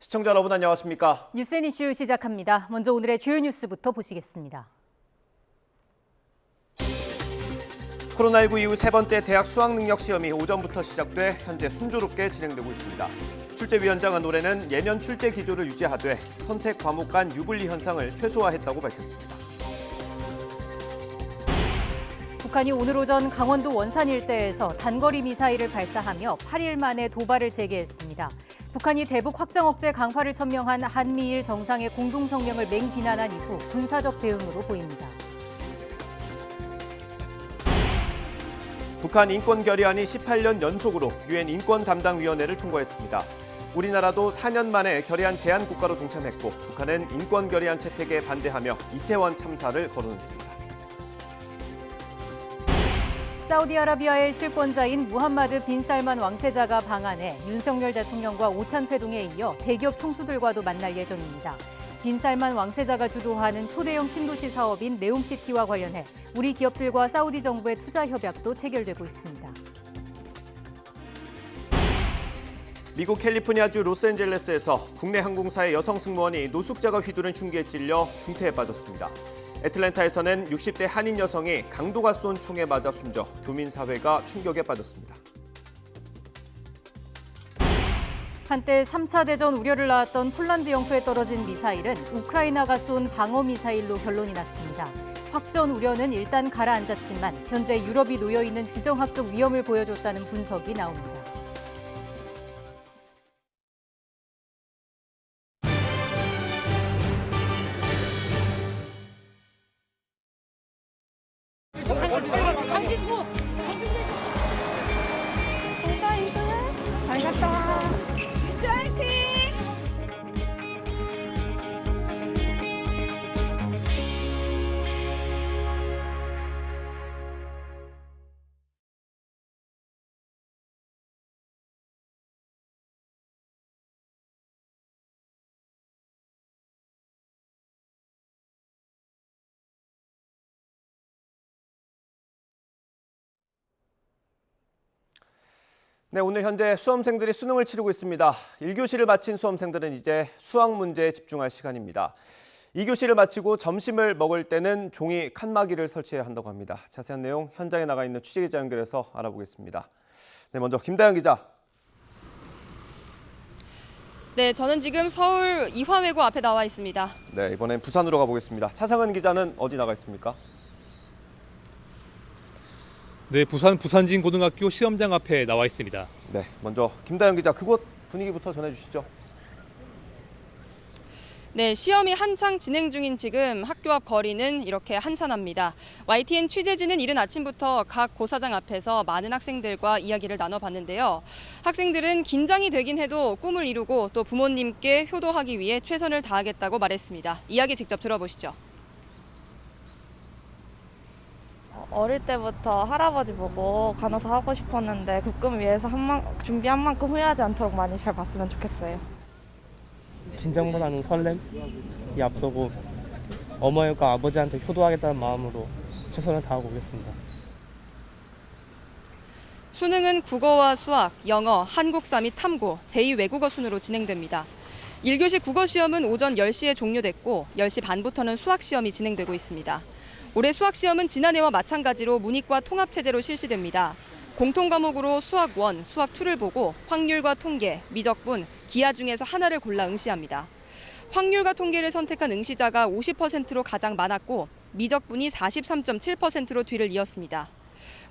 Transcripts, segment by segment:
시청자 여러분 안녕하십니까? 뉴스앤 이슈 시작합니다. 먼저 오늘의 주요 뉴스부터 보시겠습니다. 코로나19 이후 세 번째 대학 수학능력 시험이 오전부터 시작돼 현재 순조롭게 진행되고 있습니다. 출제위원장은 올해는 예년 출제 기조를 유지하되 선택 과목 간 유불리 현상을 최소화했다고 밝혔습니다. 북한이 오늘 오전 강원도 원산 일대에서 단거리 미사일을 발사하며 8일 만에 도발을 재개했습니다. 북한이 대북 확장 억제 강화를 천명한 한미일 정상의 공동성명을 맹비난한 이후 군사적 대응으로 보입니다. 북한 인권결의안이 18년 연속으로 유엔 인권담당위원회를 통과했습니다. 우리나라도 4년 만에 결의안 제안 국가로 동참했고 북한은 인권결의안 채택에 반대하며 이태원 참사를 거론했습니다. 사우디아라비아의 실권자인 무함마드 빈 살만 왕세자가 방한해 윤석열 대통령과 오찬회동에 이어 대기업 총수들과도 만날 예정입니다. 빈 살만 왕세자가 주도하는 초대형 신도시 사업인 네옴시티와 관련해 우리 기업들과 사우디 정부의 투자 협약도 체결되고 있습니다. 미국 캘리포니아주 로스앤젤레스에서 국내 항공사의 여성 승무원이 노숙자가 휘두른 흉기에 찔려 중태에 빠졌습니다. 애틀랜타에서는 60대 한인 여성이 강도가 쏜 총에 맞아 숨져 교민사회가 충격에 빠졌습니다. 한때 3차 대전 우려를 낳았던 폴란드 영토에 떨어진 미사일은 우크라이나가 쏜 방어 미사일로 결론이 났습니다. 확전 우려는 일단 가라앉았지만 현재 유럽이 놓여 있는 지정학적 위험을 보여줬다는 분석이 나옵니다. 잘 갔다 와. 진짜 화이팅! 네, 오늘 현재 수험생들이 수능을 치르고 있습니다. 1교시를 마친 수험생들은 이제 수학 문제에 집중할 시간입니다. 2교시를 마치고 점심을 먹을 때는 종이 칸막이를 설치해야 한다고 합니다. 자세한 내용 현장에 나가 있는 취재기자 연결해서 알아보겠습니다. 네, 먼저 김다영 기자. 네, 저는 지금 서울 이화외고 앞에 나와 있습니다. 네, 이번엔 부산으로 가보겠습니다. 차상은 기자는 어디 나가 있습니까? 네, 부산 부산진고등학교 시험장 앞에 나와 있습니다. 네, 먼저 김다영 기자 그곳 분위기부터 전해주시죠. 네, 시험이 한창 진행 중인 지금 학교 앞 거리는 이렇게 한산합니다. YTN 취재진은 이른 아침부터 각 고사장 앞에서 많은 학생들과 이야기를 나눠봤는데요. 학생들은 긴장이 되긴 해도 꿈을 이루고 또 부모님께 효도하기 위해 최선을 다하겠다고 말했습니다. 이야기 직접 들어보시죠. 어릴 때부터 할아버지 보고 간호사 하고 싶었는데 그 꿈을 위해서 준비한 만큼 후회하지 않도록 많이 잘 봤으면 좋겠어요. 긴장보다는 설렘이 앞서고 어머니과 아버지한테 효도하겠다는 마음으로 최선을 다하고 오겠습니다. 수능은 국어와 수학, 영어, 한국사 및 탐구, 제2외국어 순으로 진행됩니다. 1교시 국어 시험은 오전 10시에 종료됐고 10시 반부터는 수학 시험이 진행되고 있습니다. 올해 수학 시험은 지난해와 마찬가지로 문이과 통합체제로 실시됩니다. 공통 과목으로 수학 1, 수학 2를 보고 확률과 통계, 미적분, 기하 중에서 하나를 골라 응시합니다. 확률과 통계를 선택한 응시자가 50%로 가장 많았고 미적분이 43.7%로 뒤를 이었습니다.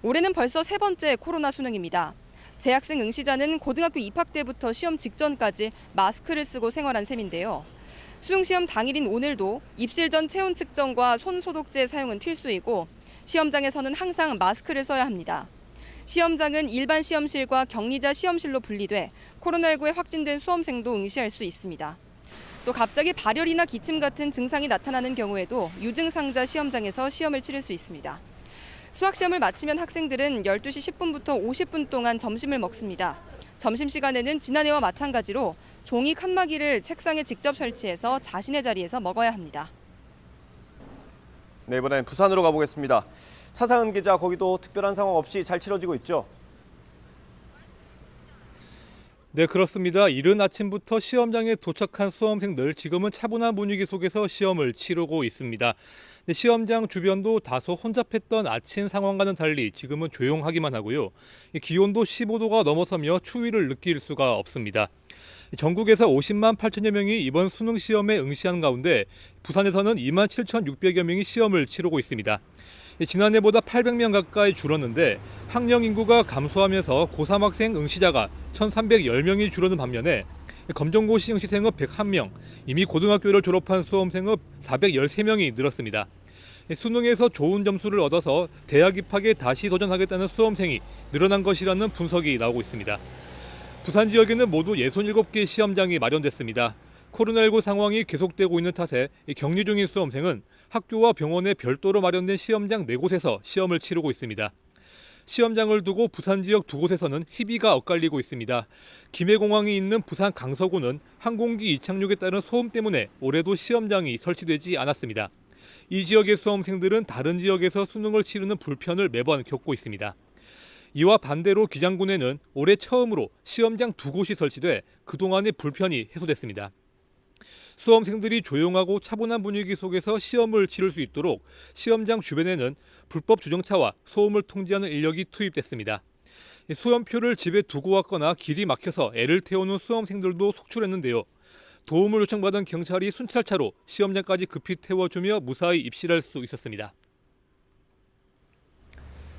올해는 벌써 세 번째 코로나 수능입니다. 재학생 응시자는 고등학교 입학 때부터 시험 직전까지 마스크를 쓰고 생활한 셈인데요. 수능시험 당일인 오늘도 입실 전 체온 측정과 손 소독제 사용은 필수이고 시험장에서는 항상 마스크를 써야 합니다. 시험장은 일반 시험실과 격리자 시험실로 분리돼 코로나19에 확진된 수험생도 응시할 수 있습니다. 또 갑자기 발열이나 기침 같은 증상이 나타나는 경우에도 유증상자 시험장에서 시험을 치를 수 있습니다. 수학시험을 마치면 학생들은 12시 10분부터 50분 동안 점심을 먹습니다. 점심시간에는 지난해와 마찬가지로 종이 칸막이를 책상에 직접 설치해서 자신의 자리에서 먹어야 합니다. 네, 이번엔 부산으로 가보겠습니다. 차상은 기자, 거기도 특별한 상황 없이 잘 치러지고 있죠? 네, 그렇습니다. 이른 아침부터 시험장에 도착한 수험생들 지금은 차분한 분위기 속에서 시험을 치르고 있습니다. 시험장 주변도 다소 혼잡했던 아침 상황과는 달리 지금은 조용하기만 하고요. 기온도 15도가 넘어서며 추위를 느낄 수가 없습니다. 전국에서 50만 8천여 명이 이번 수능 시험에 응시한 가운데 부산에서는 2만 7,600여 명이 시험을 치르고 있습니다. 지난해보다 800명 가까이 줄었는데 학령 인구가 감소하면서 고3 학생 응시자가 1,310명이 줄어든 반면에 검정고시 응시생은 101명, 이미 고등학교를 졸업한 수험생은 413명이 늘었습니다. 수능에서 좋은 점수를 얻어서 대학 입학에 다시 도전하겠다는 수험생이 늘어난 것이라는 분석이 나오고 있습니다. 부산 지역에는 모두 67개 시험장이 마련됐습니다. 코로나19 상황이 계속되고 있는 탓에 격리 중인 수험생은 학교와 병원에 별도로 마련된 시험장 4곳에서 시험을 치르고 있습니다. 시험장을 두고 부산 지역 2곳에서는 희비가 엇갈리고 있습니다. 김해공항이 있는 부산 강서구는 항공기 이착륙에 따른 소음 때문에 올해도 시험장이 설치되지 않았습니다. 이 지역의 수험생들은 다른 지역에서 수능을 치르는 불편을 매번 겪고 있습니다. 이와 반대로 기장군에는 올해 처음으로 시험장 2곳이 설치돼 그동안의 불편이 해소됐습니다. 수험생들이 조용하고 차분한 분위기 속에서 시험을 치를 수 있도록 시험장 주변에는 불법 주정차와 소음을 통제하는 인력이 투입됐습니다. 수험표를 집에 두고 왔거나 길이 막혀서 애를 태우는 수험생들도 속출했는데요. 도움을 요청받은 경찰이 순찰차로 시험장까지 급히 태워주며 무사히 입실할 수 있었습니다.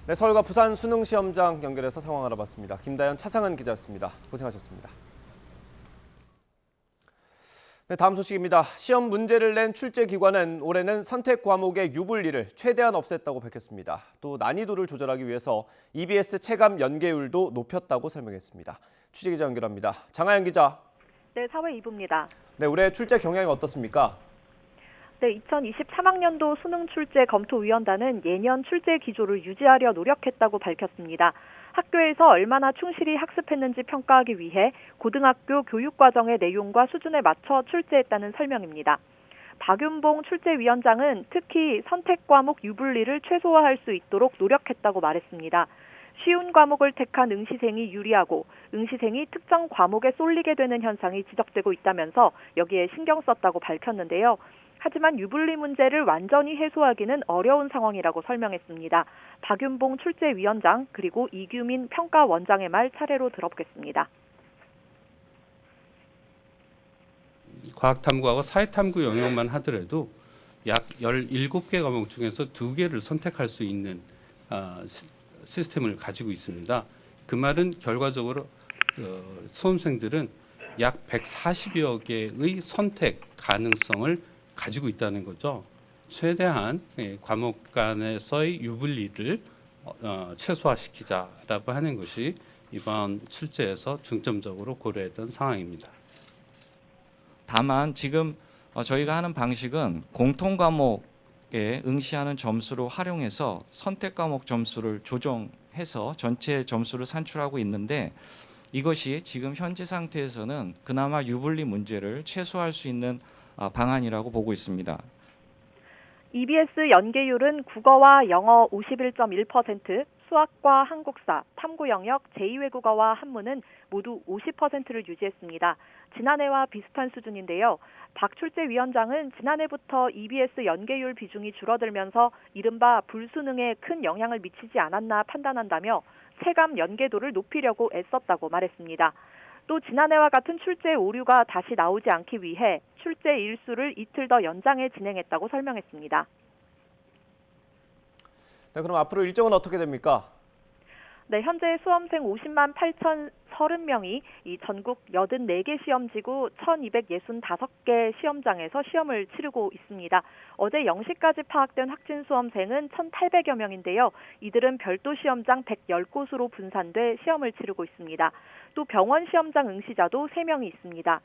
네, 서울과 부산 수능 시험장 연결해서 상황 알아봤습니다. 김다현, 차상은 기자였습니다. 고생하셨습니다. 네, 다음 소식입니다. 시험 문제를 낸 출제기관은 올해는 선택 과목의 유불리를 최대한 없앴다고 밝혔습니다. 또 난이도를 조절하기 위해서 EBS 체감 연계율도 높였다고 설명했습니다. 취재기자 연결합니다. 장하연 기자. 네, 사회 2부입니다. 네, 올해 출제 경향이 어떻습니까? 네, 2023학년도 수능 출제 검토위원단은 예년 출제 기조를 유지하려 노력했다고 밝혔습니다. 학교에서 얼마나 충실히 학습했는지 평가하기 위해 고등학교 교육과정의 내용과 수준에 맞춰 출제했다는 설명입니다. 박윤봉 출제위원장은 특히 선택 과목 유불리를 최소화할 수 있도록 노력했다고 말했습니다. 쉬운 과목을 택한 응시생이 유리하고 응시생이 특정 과목에 쏠리게 되는 현상이 지적되고 있다면서 여기에 신경 썼다고 밝혔는데요. 하지만 유불리 문제를 완전히 해소하기는 어려운 상황이라고 설명했습니다. 박윤봉 출제위원장 그리고 이규민 평가원장의 말 차례로 들어보겠습니다. 과학탐구하고 사회탐구 영역만 하더라도 약 17개 과목 중에서 2개를 선택할 수 있는 시스템을 가지고 있습니다. 그 말은 결과적으로 수험생들은 약 140여 개의 선택 가능성을 가지고 있다는 거죠. 최대한 과목 간에서의 유불리를 최소화시키자라고 하는 것이 이번 출제에서 중점적으로 고려했던 상황입니다. 다만 지금 저희가 하는 방식은 공통 과목에 응시하는 점수로 활용해서 선택 과목 점수를 조정해서 전체 점수를 산출하고 있는데 이것이 지금 현재 상태에서는 그나마 유불리 문제를 최소화할 수 있는 방안이라고 보고 있습니다. EBS 연계율은 국어와 영어 51.1%, 수학과 한국사, 탐구 영역, 제2외국어와 한문은 모두 50%를 유지했습니다. 지난해와 비슷한 수준인데요. 박 출제위원장은 지난해부터 EBS 연계율 비중이 줄어들면서 이른바 불수능에 큰 영향을 미치지 않았나 판단한다며 체감 연계도를 높이려고 애썼다고 말했습니다. 또 지난해와 같은 출제 오류가 다시 나오지 않기 위해 출제 일수를 이틀 더 연장해 진행했다고 설명했습니다. 네, 그럼 앞으로 일정은 어떻게 됩니까? 네, 현재 수험생 50만 8,030명이 이 전국 84개 시험지구 1,265개 시험장에서 시험을 치르고 있습니다. 어제 0시까지 파악된 확진 수험생은 1,800여 명인데요. 이들은 별도 시험장 110곳으로 분산돼 시험을 치르고 있습니다. 또 병원 시험장 응시자도 3명이 있습니다.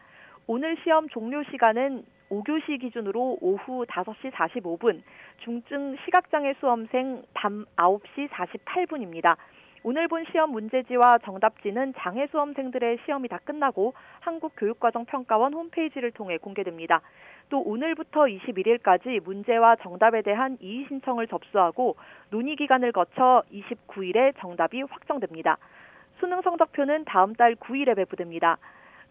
오늘 시험 종료 시간은 5교시 기준으로 오후 5시 45분, 중증 시각장애 수험생 밤 9시 48분입니다. 오늘 본 시험 문제지와 정답지는 장애 수험생들의 시험이 다 끝나고 한국교육과정평가원 홈페이지를 통해 공개됩니다. 또 오늘부터 21일까지 문제와 정답에 대한 이의 신청을 접수하고 논의 기간을 거쳐 29일에 정답이 확정됩니다. 수능 성적표는 다음 달 9일에 배부됩니다.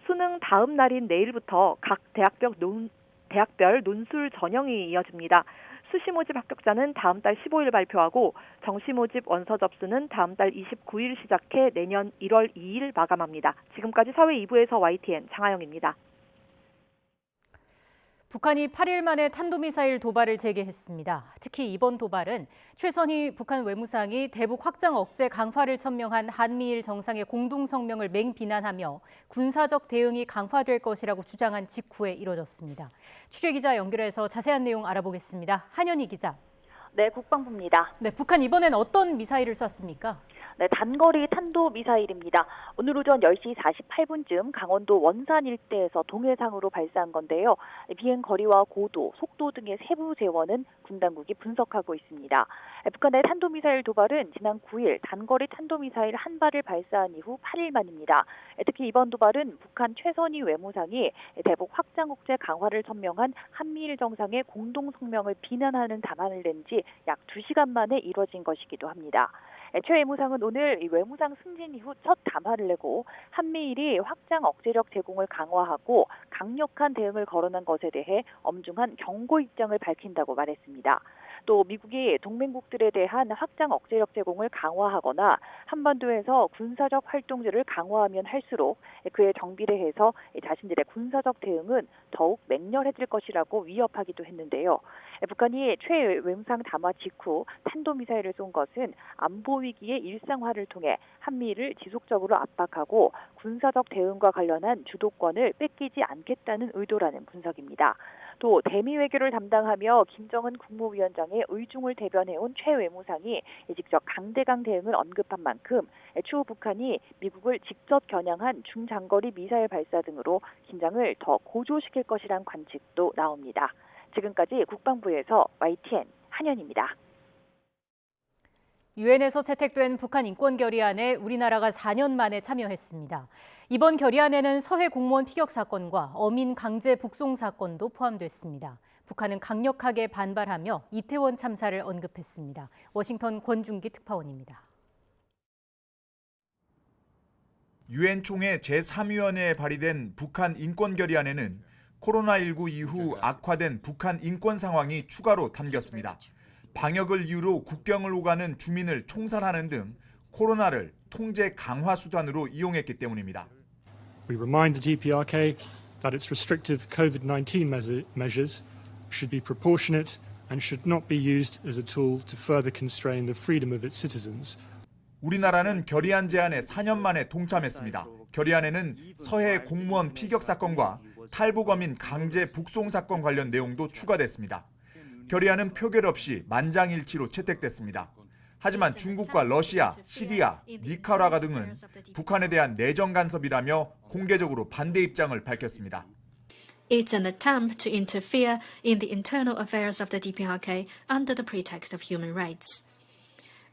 수능 다음 날인 내일부터 각 대학별 논술 전형이 이어집니다. 수시 모집 합격자는 다음 달 15일 발표하고 정시 모집 원서 접수는 다음 달 29일 시작해 내년 1월 2일 마감합니다. 지금까지 사회 2부에서 YTN 장하영입니다. 북한이 8일 만에 탄도미사일 도발을 재개했습니다. 특히 이번 도발은 최선희 북한 외무상이 대북 확장 억제 강화를 천명한 한미일 정상의 공동성명을 맹비난하며 군사적 대응이 강화될 것이라고 주장한 직후에 이뤄졌습니다. 취재기자 연결해서 자세한 내용 알아보겠습니다. 한현희 기자. 네, 국방부입니다. 네, 북한 이번엔 어떤 미사일을 쐈습니까? 네, 단거리 탄도미사일입니다. 오늘 오전 10시 48분쯤 강원도 원산 일대에서 동해상으로 발사한 건데요. 비행 거리와 고도, 속도 등의 세부 재원은 군 당국이 분석하고 있습니다. 북한의 탄도미사일 도발은 지난 9일 단거리 탄도미사일 한 발을 발사한 이후 8일 만입니다. 특히 이번 도발은 북한 최선희 외무상이 대북 확장 억제 강화를 천명한 한미일 정상의 공동 성명을 비난하는 담화를 낸 지 약 2시간 만에 이뤄진 것이기도 합니다. 최 외무상은 오늘 외무상 승진 이후 첫 담화를 내고 한미일이 확장 억제력 제공을 강화하고 강력한 대응을 거론한 것에 대해 엄중한 경고 입장을 밝힌다고 말했습니다. 또 미국이 동맹국들에 대한 확장 억제력 제공을 강화하거나 한반도에서 군사적 활동들을 강화하면 할수록 그에 정비례해서 자신들의 군사적 대응은 더욱 맹렬해질 것이라고 위협하기도 했는데요. 북한이 최 외무상 담화 직후 탄도미사일을 쏜 것은 안보 위기의 일상화를 통해 한미를 지속적으로 압박하고 군사적 대응과 관련한 주도권을 뺏기지 않겠다는 의도라는 분석입니다. 또 대미 외교를 담당하며 김정은 국무위원장의 의중을 대변해온 최 외무상이 직접 강대강 대응을 언급한 만큼 추후 북한이 미국을 직접 겨냥한 중장거리 미사일 발사 등으로 긴장을 더 고조시킬 것이란 관측도 나옵니다. 지금까지 국방부에서 YTN 한현입니다. 유엔에서 채택된 북한 인권 결의안에 우리나라가 4년 만에 참여했습니다. 이번 결의안에는 서해 공무원 피격 사건과 어민 강제 북송 사건도 포함됐습니다. 북한은 강력하게 반발하며 이태원 참사를 언급했습니다. 워싱턴 권준기 특파원입니다. 유엔 총회 제3위원회에 발의된 북한 인권 결의안에는 코로나19 이후 악화된 북한 인권 상황이 추가로 담겼습니다. 방역을 이유로 국경을 오가는 주민을 총살하는 등 코로나를 통제 강화 수단으로 이용했기 때문입니다. We remind the DPRK that its restrictive COVID-19 measures should be proportionate and should not be used as a tool to further constrain the freedom of its citizens. 우리나라는 결의안 제안에 4년 만에 동참했습니다. 결의안에는 서해 공무원 피격 사건과 탈북어민 강제 북송 사건 관련 내용도 추가됐습니다. 결의안은 표결 없이 만장일치로 채택됐습니다. 하지만 중국과 러시아, 시리아, 니카라과 등은 북한에 대한 내정 간섭이라며 공개적으로 반대 입장을 밝혔습니다. It's an attempt to interfere in the internal affairs of the DPRK under the pretext of human rights,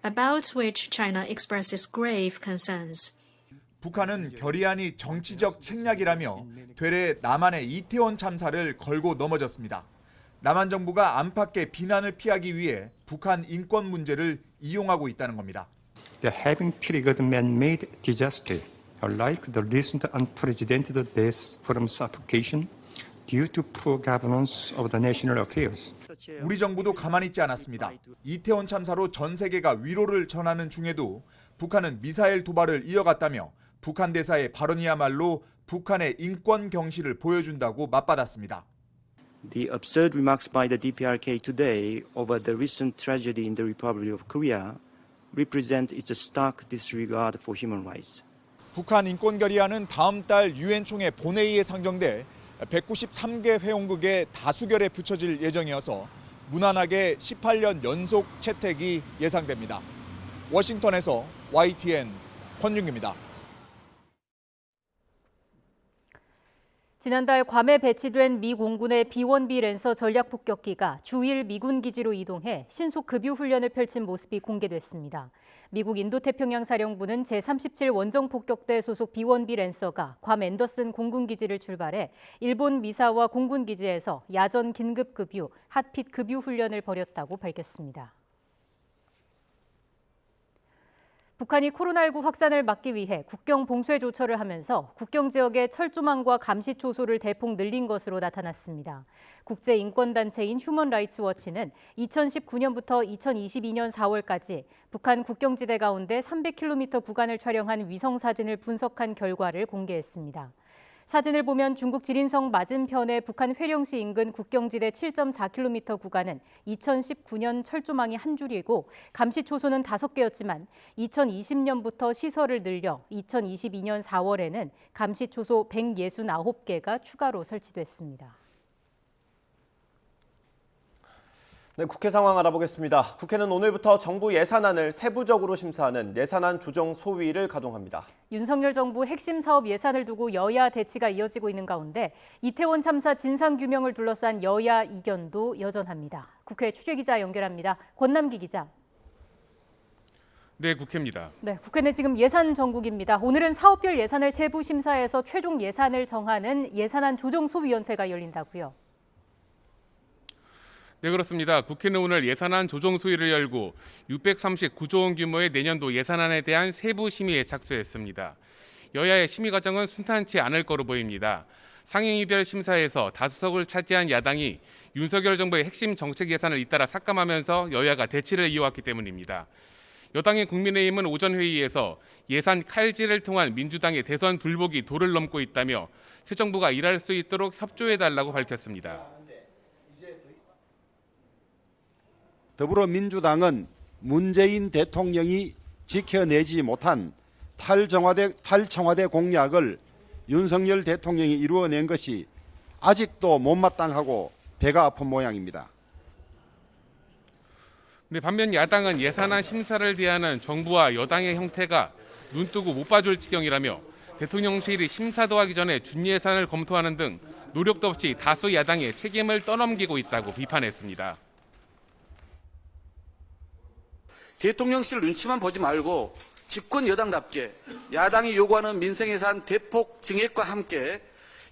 about which China expresses grave concerns. 북한은 결의안이 정치적 책략이라며 되레 남한의 이태원 참사를 걸고 넘어졌습니다. 남한 정부가 안팎의 비난을 피하기 위해 북한 인권 문제를 이용하고 있다는 겁니다. They're having triggered man-made disaster, like the recent unprecedented deaths from suffocation due to poor governance of the national affairs. 우리 정부도 가만히 있지 않았습니다. 이태원 참사로 전 세계가 위로를 전하는 중에도 북한은 미사일 도발을 이어갔다며 북한 대사의 발언이야말로 북한의 인권 경시를 보여준다고 맞받았습니다. The absurd remarks by the DPRK today over the recent tragedy in the Republic of Korea represent its stark disregard for human rights. 북한 인권 결의안은 다음 달 유엔 총회 본회의에 상정될 193개 회원국의 다수결에 붙여질 예정이어서 무난하게 18년 연속 채택이 예상됩니다. 워싱턴에서 YTN 권준기입니다. 지난달 괌에 배치된 미 공군의 B-1B 랜서 전략 폭격기가 주일 미군 기지로 이동해 신속 급유 훈련을 펼친 모습이 공개됐습니다. 미국 인도태평양 사령부는 제37 원정 폭격대 소속 B-1B 랜서가 괌 앤더슨 공군 기지를 출발해 일본 미사와 공군 기지에서 야전 긴급 급유, 핫핏 급유 훈련을 벌였다고 밝혔습니다. 북한이 코로나19 확산을 막기 위해 국경 봉쇄 조처를 하면서 국경 지역의 철조망과 감시 초소를 대폭 늘린 것으로 나타났습니다. 국제인권단체인 휴먼 라이츠 워치는 2019년부터 2022년 4월까지 북한 국경지대 가운데 300km 구간을 촬영한 위성사진을 분석한 결과를 공개했습니다. 사진을 보면 중국 지린성 맞은편의 북한 회령시 인근 국경지대 7.4km 구간은 2019년 철조망이 한 줄이고 감시 초소는 5개였지만 2020년부터 시설을 늘려 2022년 4월에는 감시 초소 169개가 추가로 설치됐습니다. 네, 국회 상황 알아보겠습니다. 국회는 오늘부터 정부 예산안을 세부적으로 심사하는 예산안 조정 소위를 가동합니다. 윤석열 정부 핵심 사업 예산을 두고 여야 대치가 이어지고 있는 가운데 이태원 참사 진상규명을 둘러싼 여야 이견도 여전합니다. 국회 취재기자 연결합니다. 권남기 기자. 네, 국회입니다. 네, 국회는 지금 예산 정국입니다. 오늘은 사업별 예산을 세부 심사해서 최종 예산을 정하는 예산안 조정소위원회가 열린다고요. 네, 그렇습니다. 국회는 오늘 예산안 조정 소위를 열고 639조 원 규모의 내년도 예산안에 대한 세부 심의에 착수했습니다. 여야의 심의 과정은 순탄치 않을 거로 보입니다. 상임위별 심사에서 다수석을 차지한 야당이 윤석열 정부의 핵심 정책 예산을 잇따라 삭감하면서 여야가 대치를 이어왔기 때문입니다. 여당인 국민의힘은 오전 회의에서 예산 칼질을 통한 민주당의 대선 불복이 도를 넘고 있다며 새 정부가 일할 수 있도록 협조해달라고 밝혔습니다. 더불어민주당은 문재인 대통령이 지켜내지 못한 탈청와대 공약을 윤석열 대통령이 이루어낸 것이 아직도 못마땅하고 배가 아픈 모양입니다. 네, 반면 야당은 예산안 심사를 대하는 정부와 여당의 형태가 눈뜨고 못 봐줄 지경이라며 대통령실이 심사도 하기 전에 준예산을 검토하는 등 노력도 없이 다수 야당의 책임을 떠넘기고 있다고 비판했습니다. 대통령실 눈치만 보지 말고 집권 여당답게 야당이 요구하는 민생 예산 대폭 증액과 함께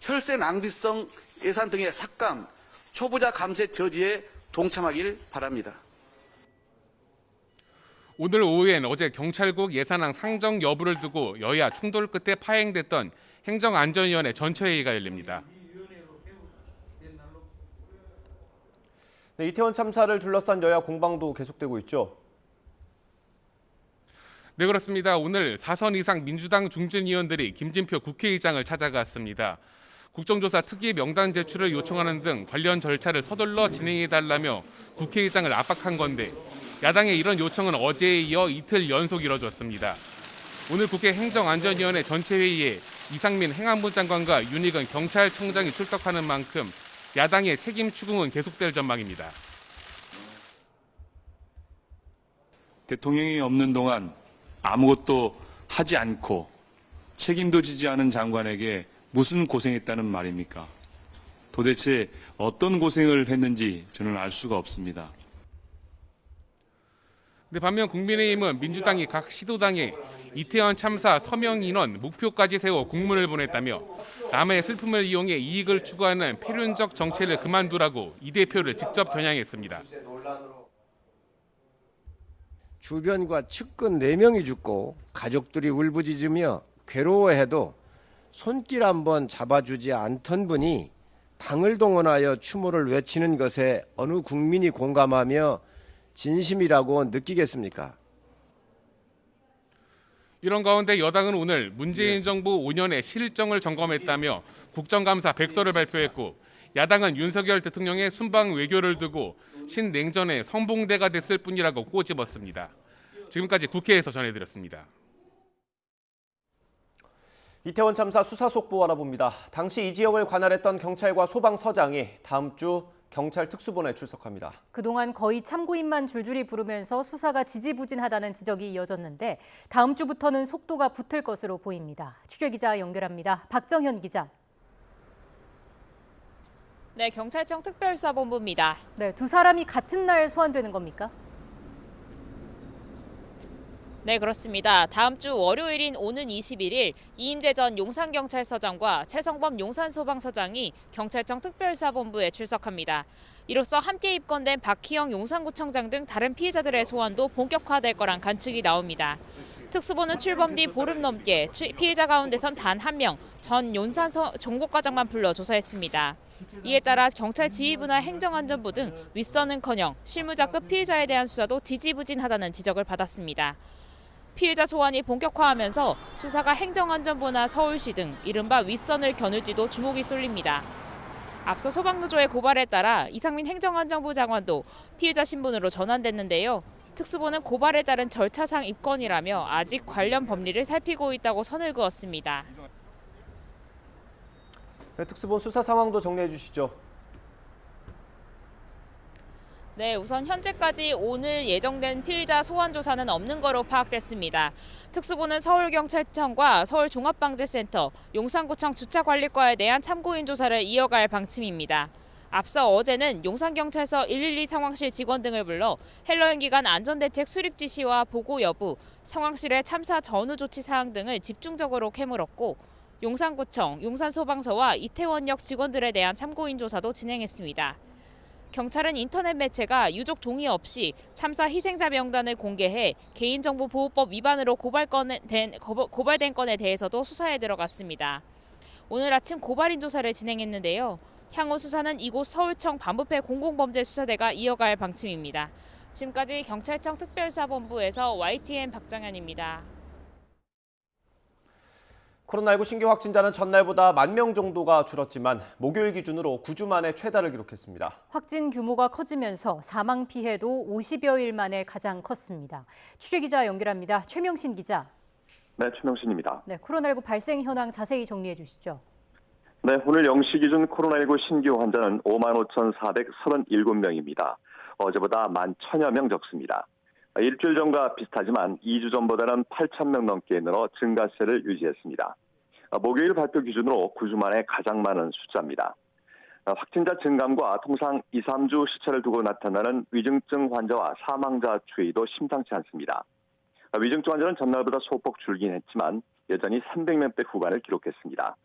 혈세 낭비성 예산 등의 삭감, 초부자 감세 저지에 동참하길 바랍니다. 오늘 오후엔 어제 경찰국 예산안 상정 여부를 두고 여야 충돌 끝에 파행됐던 행정안전위원회 전체회의가 열립니다. 네, 이태원 참사를 둘러싼 여야 공방도 계속되고 있죠. 네, 그렇습니다. 오늘 4선 이상 민주당 중진 의원들이 김진표 국회의장을 찾아갔습니다. 국정조사 특위 명단 제출을 요청하는 등 관련 절차를 서둘러 진행해달라며 국회의장을 압박한 건데 야당의 이런 요청은 어제에 이어 이틀 연속 이뤄졌습니다. 오늘 국회 행정안전위원회 전체회의에 이상민 행안부 장관과 윤희근 경찰청장이 출석하는 만큼 야당의 책임 추궁은 계속될 전망입니다. 대통령이 없는 동안 아무것도 하지 않고 책임도 지지 않은 장관에게 무슨 고생했다는 말입니까? 도대체 어떤 고생을 했는지 저는 알 수가 없습니다. 네, 반면 국민의힘은 민주당이 각 시도당에 이태원 참사 서명 인원 목표까지 세워 공문을 보냈다며 남의 슬픔을 이용해 이익을 추구하는 패륜적 정체를 그만두라고 이 대표를 직접 겨냥했습니다. 주변과 측근 4명이 죽고 가족들이 울부짖으며 괴로워해도 손길 한번 잡아주지 않던 분이 당을 동원하여 추모를 외치는 것에 어느 국민이 공감하며 진심이라고 느끼겠습니까? 이런 가운데 여당은 오늘 문재인 정부 5년의 실정을 점검했다며 국정감사 백서를 발표했고 야당은 윤석열 대통령의 순방 외교를 두고 신냉전의 성봉대가 됐을 뿐이라고 꼬집었습니다. 지금까지 국회에서 전해드렸습니다. 이태원 참사 수사 속보 알아봅니다. 당시 이 지역을 관할했던 경찰과 소방서장이 다음 주 경찰 특수본에 출석합니다. 그동안 거의 참고인만 줄줄이 부르면서 수사가 지지부진하다는 지적이 이어졌는데 다음 주부터는 속도가 붙을 것으로 보입니다. 취재기자 연결합니다. 박정현 기자. 네, 경찰청 특별수사본부입니다. 네, 두 사람이 같은 날 소환되는 겁니까? 네, 그렇습니다. 다음 주 월요일인 오는 21일 이임재 전 용산경찰서장과 최성범 용산소방서장이 경찰청 특별수사본부에 출석합니다. 이로써 함께 입건된 박희영 용산구청장 등 다른 피해자들의 소환도 본격화될 거란 관측이 나옵니다. 특수본은 출범 뒤 보름 넘게 피해자 가운데선 단 한 명, 전 용산 정보과장만 불러 조사했습니다. 이에 따라 경찰 지휘부나 행정안전부 등 윗선은커녕 실무자급 피해자에 대한 수사도 지지부진하다는 지적을 받았습니다. 피해자 소환이 본격화하면서 수사가 행정안전부나 서울시 등 이른바 윗선을 겨눌지도 주목이 쏠립니다. 앞서 소방노조의 고발에 따라 이상민 행정안전부 장관도 피해자 신분으로 전환됐는데요. 특수본은 고발에 따른 절차상 입건이라며 아직 관련 법리를 살피고 있다고 선을 그었습니다. 네, 특수본 수사 상황도 정리해 주시죠. 네, 우선 현재까지 오늘 예정된 피의자 소환 조사는 없는 거로 파악됐습니다. 특수본은 서울경찰청과 서울종합방재센터, 용산구청 주차관리과에 대한 참고인 조사를 이어갈 방침입니다. 앞서 어제는 용산경찰서 112 상황실 직원 등을 불러 헬로윈 기간 안전대책 수립 지시와 보고 여부, 상황실의 참사 전후 조치 사항 등을 집중적으로 캐물었고 용산구청, 용산소방서와 이태원역 직원들에 대한 참고인 조사도 진행했습니다. 경찰은 인터넷 매체가 유족 동의 없이 참사 희생자 명단을 공개해 개인정보보호법 위반으로 고발된 건에 대해서도 수사에 들어갔습니다. 오늘 아침 고발인 조사를 진행했는데요. 향후 수사는 이곳 서울청 반부패 공공범죄수사대가 이어갈 방침입니다. 지금까지 경찰청 특별수사본부에서 YTN 박정현입니다. 코로나19 신규 확진자는 전날보다 10,000명 정도가 줄었지만 목요일 기준으로 9주 만에 최다를 기록했습니다. 확진 규모가 커지면서 사망 피해도 50여일 만에 가장 컸습니다. 취재기자 연결합니다. 최명신 기자. 네, 최명신입니다. 네, 코로나19 발생 현황 자세히 정리해 주시죠. 네, 오늘 0시 기준 코로나19 신규 환자는 55,437명입니다. 어제보다 11,000여 명 적습니다. 일주일 전과 비슷하지만 2주 전보다는 8,000명 넘게 늘어 증가세를 유지했습니다. 목요일 발표 기준으로 9주 만에 가장 많은 숫자입니다. 확진자 증감과 통상 2, 3주 시차를 두고 나타나는 위중증 환자와 사망자 추이도 심상치 않습니다. 위중증 환자는 전날보다 소폭 줄긴 했지만 여전히 300명대 후반을 기록했습니다.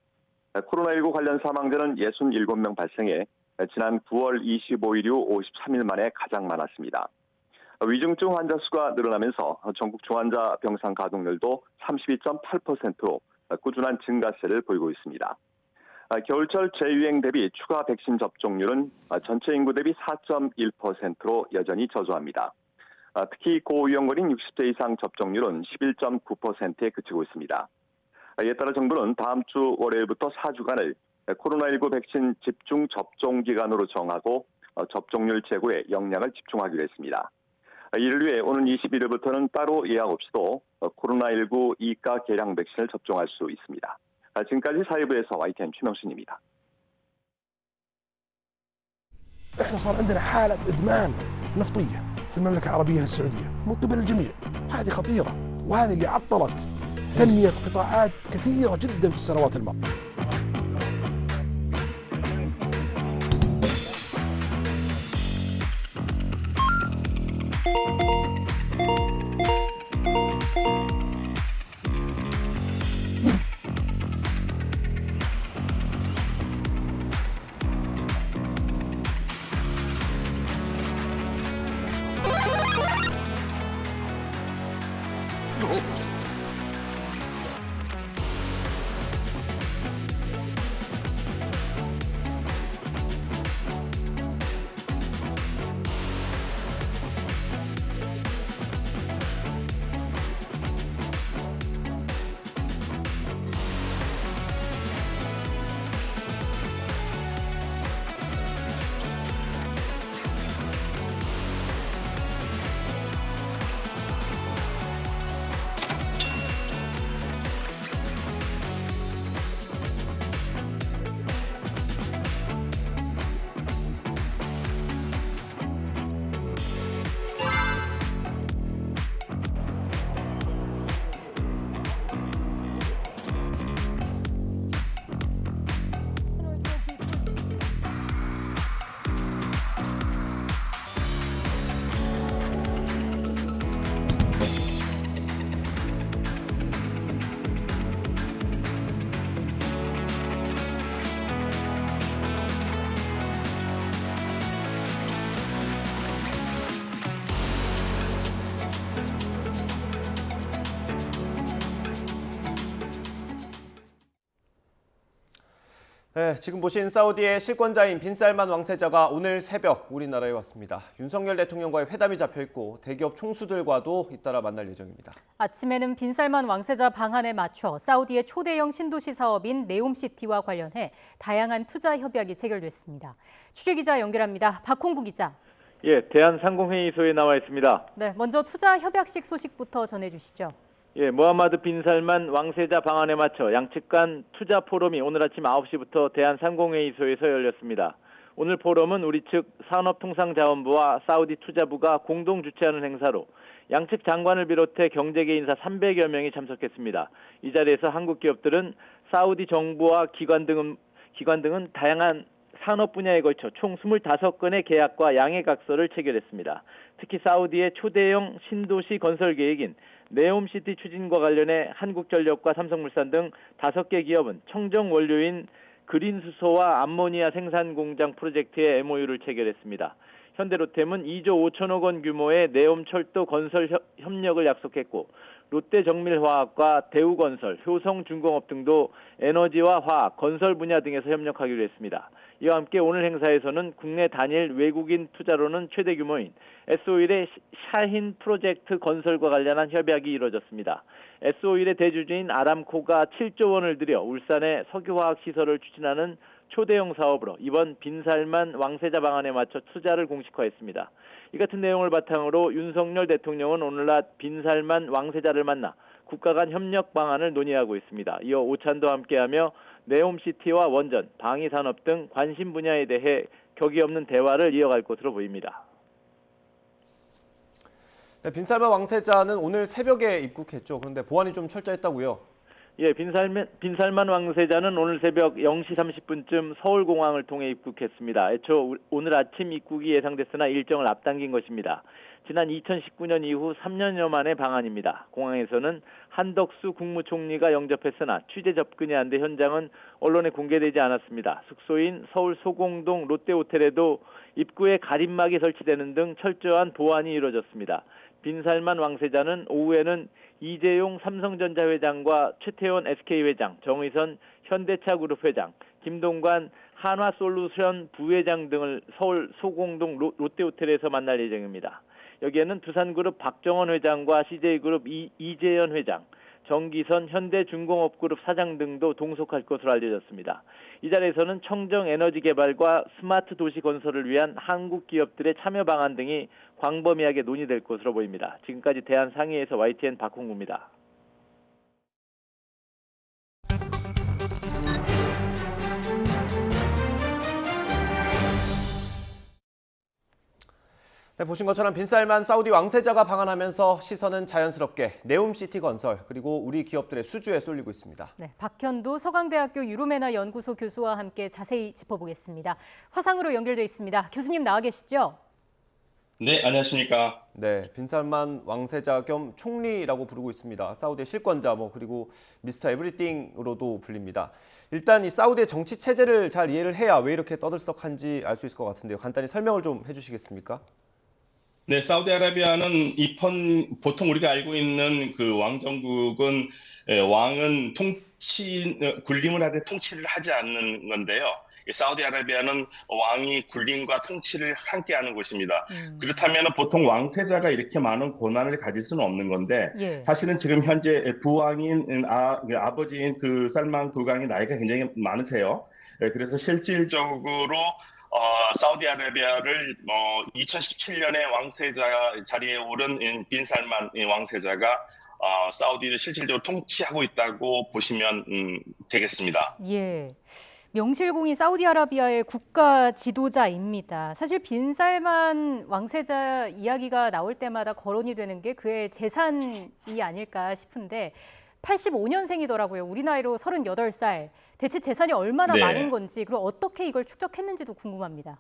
코로나19 관련 사망자는 67명 발생해 지난 9월 25일 이후 53일 만에 가장 많았습니다. 위중증 환자 수가 늘어나면서 전국 중환자 병상 가동률도 32.8%로 꾸준한 증가세를 보이고 있습니다. 겨울철 재유행 대비 추가 백신 접종률은 전체 인구 대비 4.1%로 여전히 저조합니다. 특히 고위험군인 60세 이상 접종률은 11.9%에 그치고 있습니다. 이에 따라 정부는 다음 주 월요일부터 4주간을 코로나19 백신 집중 접종 기간으로 정하고 접종률 제고에 역량을 집중하기로 했습니다. 이를 위해 오는 21일부터는 따로 예약 없이도 코로나19 2가 계량 백신을 접종할 수 있습니다. 지금까지 사회부에서 YTN 최명신입니다. احنا صار عندنا حالة إدمان نفطية في المملكة العربية السعودية من قبل الجميع، هذه خطيرة وهذه اللي عطلت تنمية قطاعات كثيرة جدا في السنوات الماضية. 네, 지금 보신 사우디의 실권자인 빈살만 왕세자가 오늘 새벽 우리나라에 왔습니다. 윤석열 대통령과의 회담이 잡혀 있고 대기업 총수들과도 잇따라 만날 예정입니다. 아침에는 빈살만 왕세자 방한에 맞춰 사우디의 초대형 신도시 사업인 네옴시티와 관련해 다양한 투자 협약이 체결됐습니다. 취재기자 연결합니다. 박홍구 기자. 예, 대한상공회의소에 나와 있습니다. 네, 먼저 투자 협약식 소식부터 전해주시죠. 예, 무하마드 빈살만 왕세자 방한에 맞춰 양측 간 투자 포럼이 오늘 아침 9시부터 대한상공회의소에서 열렸습니다. 오늘 포럼은 우리 측 산업통상자원부와 사우디 투자부가 공동 주최하는 행사로 양측 장관을 비롯해 경제계 인사 300여 명이 참석했습니다. 이 자리에서 한국 기업들은 사우디 정부와 기관 등은 다양한 산업 분야에 걸쳐 총 25건의 계약과 양해각서를 체결했습니다. 특히 사우디의 초대형 신도시 건설 계획인 네옴시티 추진과 관련해 한국전력과 삼성물산 등 5개 기업은 청정 원료인 그린수소와 암모니아 생산 공장 프로젝트에 MOU를 체결했습니다. 현대로템은 2조 5천억 원 규모의 네옴철도 건설 협력을 약속했고 롯데정밀화학과 대우건설, 효성중공업 등도 에너지와 화학, 건설 분야 등에서 협력하기로 했습니다. 이와 함께 오늘 행사에서는 국내 단일 외국인 투자로는 최대 규모인 S-오일의 샤힌 프로젝트 건설과 관련한 협약이 이루어졌습니다. S-오일의 대주주인 아람코가 7조 원을 들여 울산에 석유화학 시설을 추진하는 초대형 사업으로 이번 빈살만 왕세자 방안에 맞춰 투자를 공식화했습니다. 이 같은 내용을 바탕으로 윤석열 대통령은 오늘 낮 빈살만 왕세자를 만나 국가 간 협력 방안을 논의하고 있습니다. 이어 오찬도 함께하며 네옴시티와 원전, 방위산업 등 관심 분야에 대해 격이 없는 대화를 이어갈 것으로 보입니다. 네, 빈살만 왕세자는 오늘 새벽에 입국했죠. 그런데 보안이 좀 철저했다고요? 예, 빈살만 왕세자는 오늘 새벽 0시 30분쯤 서울공항을 통해 입국했습니다. 애초 오늘 아침 입국이 예상됐으나 일정을 앞당긴 것입니다. 지난 2019년 이후 3년여 만의 방한입니다. 공항에서는 한덕수 국무총리가 영접했으나 취재 접근이 안 돼 현장은 언론에 공개되지 않았습니다. 숙소인 서울 소공동 롯데호텔에도 입구에 가림막이 설치되는 등 철저한 보안이 이루어졌습니다. 빈살만 왕세자는 오후에는 이재용 삼성전자 회장과 최태원 SK 회장, 정의선 현대차그룹 회장, 김동관 한화솔루션 부회장 등을 서울 소공동 롯데호텔에서 만날 예정입니다. 여기에는 두산그룹 박정원 회장과 CJ그룹 이재현 회장, 정기선 현대중공업그룹 사장 등도 동석할 것으로 알려졌습니다. 이 자리에서는 청정 에너지 개발과 스마트 도시 건설을 위한 한국 기업들의 참여 방안 등이 광범위하게 논의될 것으로 보입니다. 지금까지 대한상의에서 YTN 박홍구입니다. 네, 보신 것처럼 빈살만 사우디 왕세자가 방한하면서 시선은 자연스럽게 네옴시티 건설 그리고 우리 기업들의 수주에 쏠리고 있습니다. 네, 박현도 서강대학교 유로메나 연구소 교수와 함께 자세히 짚어보겠습니다. 화상으로 연결돼 있습니다. 교수님 나와 계시죠? 네, 안녕하십니까. 네, 빈살만 왕세자 겸 총리라고 부르고 있습니다. 사우디의 실권자 그리고 미스터 에브리띵으로도 불립니다. 일단 이 사우디의 정치 체제를 잘 이해를 해야 왜 이렇게 떠들썩한지 알 수 있을 것 같은데요. 간단히 설명을 좀 해주시겠습니까? 네, 사우디아라비아는 보통 우리가 알고 있는 그 왕정국은 왕은 군림을 하되 통치를 하지 않는 건데요. 사우디아라비아는 왕이 군림과 통치를 함께하는 곳입니다. 그렇다면 보통 왕세자가 이렇게 많은 권한을 가질 수는 없는 건데 사실은 지금 현재 부왕인 아버지인 그 살만 국왕이 나이가 굉장히 많으세요. 그래서 실질적으로 사우디아라비아를 2017년에 왕세자 자리에 오른 빈살만 왕세자가 사우디를 실질적으로 통치하고 있다고 보시면 되겠습니다. 예. 명실공히 사우디아라비아의 국가 지도자입니다. 사실 빈살만 왕세자 이야기가 나올 때마다 거론이 되는 게 그의 재산이 아닐까 싶은데 85년생이더라고요. 우리 나이로 38살. 대체 재산이 얼마나 많은 건지 그리고 어떻게 이걸 축적했는지도 궁금합니다.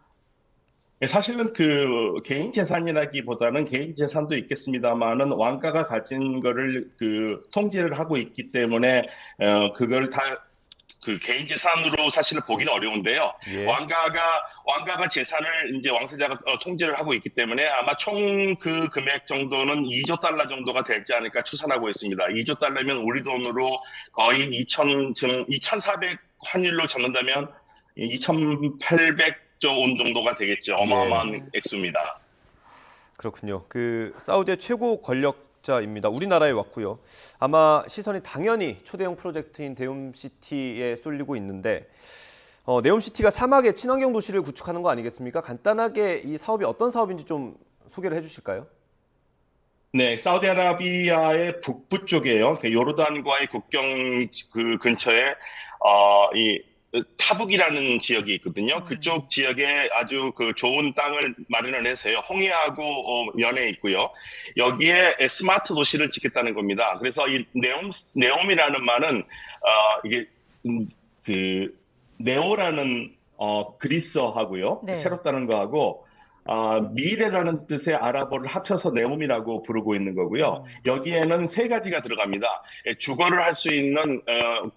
사실은 그 개인 재산이라기보다는 개인 재산도 있겠습니다만은 왕가가 가진 거를 그 통제를 하고 있기 때문에 그걸 다 그 개인 재산으로 사실은 보기는 어려운데요. 왕가가 재산을 이제 왕세자가 통제를 하고 있기 때문에 아마 총 그 금액 정도는 2조 달러 정도가 되지 않을까 추산하고 있습니다. 2조 달러면 우리 돈으로 거의 2,400 환율로 잡는다면 2,800조 원 정도가 되겠죠. 어마어마한 액수입니다. 그렇군요. 그 사우디의 최고 권력자입니다. 우리나라에 왔고요. 아마 시선이 당연히 초대형 프로젝트인 네옴시티에 쏠리고 있는데 네옴시티가 사막의 친환경 도시를 구축하는 거 아니겠습니까? 간단하게 이 사업이 어떤 사업인지 좀 소개를 해주실까요? 네, 사우디아라비아의 북부 쪽이에요. 요르단과의 국경 그 근처에 이 타북이라는 지역이 있거든요. 그쪽 지역에 아주 그 좋은 땅을 마련을 해서요. 홍해하고 연해 있고요. 여기에 스마트 도시를 짓겠다는 겁니다. 그래서 이 네옴이라는 말은 이게 그 네오라는 그리스어하고요. 네. 새롭다는 거하고 미래라는 뜻의 아랍어를 합쳐서 네옴이라고 부르고 있는 거고요. 여기에는 세 가지가 들어갑니다. 주거를 할 수 있는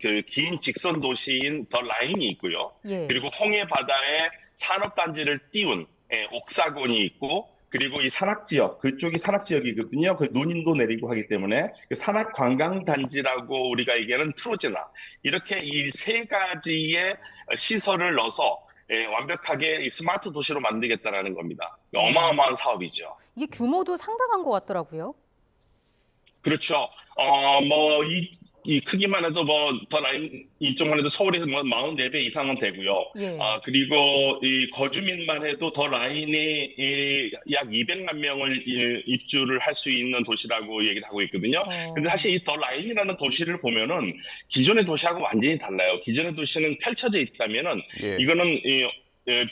그 긴 직선 도시인 더 라인이 있고요. 예. 그리고 홍해 바다에 산업단지를 띄운 옥사곤이 있고, 그리고 이 산악지역, 그쪽이 산악지역이거든요. 그 눈도 내리고 하기 때문에 그 산악관광단지라고 우리가 얘기하는 트로제나, 이렇게 이 세 가지의 시설을 넣어서 완벽하게 이 스마트 도시로 만들겠다라는 겁니다. 어마어마한 사업이죠. 이게 규모도 상당한 것 같더라고요. 그렇죠. 이 크기만 해도 더 라인 이쪽만 해도 서울에서 44배 이상은 되고요. 예. 그리고 이 거주민만 해도 더 라인이 약 200만 명을 입주를 할 수 있는 도시라고 얘기를 하고 있거든요. 근데 사실 이 더 라인이라는 도시를 보면은 기존의 도시하고 완전히 달라요. 기존의 도시는 펼쳐져 있다면은 이거는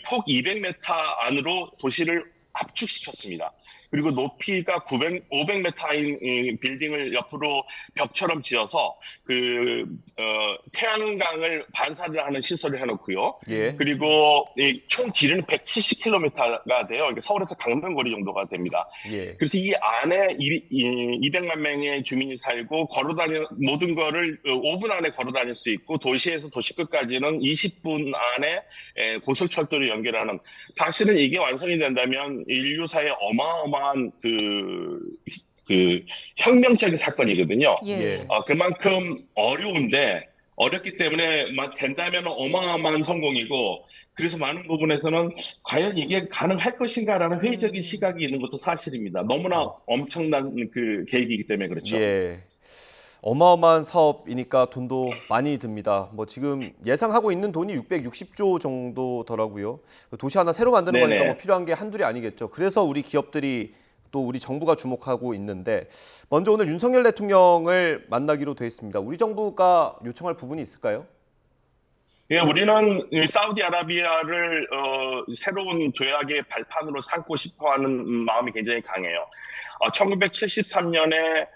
폭 200m 안으로 도시를 압축시켰습니다. 그리고 높이가 500m인 빌딩을 옆으로 벽처럼 지어서 태양광을 반사를 하는 시설을 해놓고요. 그리고 총 길이는 170km가 돼요. 그러니까 서울에서 강변거리 정도가 됩니다. 그래서 이 안에 200만 명의 주민이 살고 모든 거를 5분 안에 걸어 다닐 수 있고, 도시에서 도시 끝까지는 20분 안에 고속철도를 연결하는, 사실은 이게 완성이 된다면 인류사의 어마어마한 그 혁명적인 사건이거든요. 그만큼 어렵기 때문에 된다면 어마어마한 성공이고, 그래서 많은 부분에서는 과연 이게 가능할 것인가라는 회의적인 시각이 있는 것도 사실입니다. 너무나 엄청난 그 계획이기 때문에 그렇죠. 어마어마한 사업이니까 돈도 많이 듭니다. 지금 예상하고 있는 돈이 660조 정도더라고요. 도시 하나 새로 만드는 거니까 필요한 게 한둘이 아니겠죠. 그래서 우리 기업들이 또 우리 정부가 주목하고 있는데, 먼저 오늘 윤석열 대통령을 만나기로 돼 있습니다. 우리 정부가 요청할 부분이 있을까요? 우리는 사우디아라비아를 새로운 조약의 발판으로 삼고 싶어하는 마음이 굉장히 강해요. 1973년에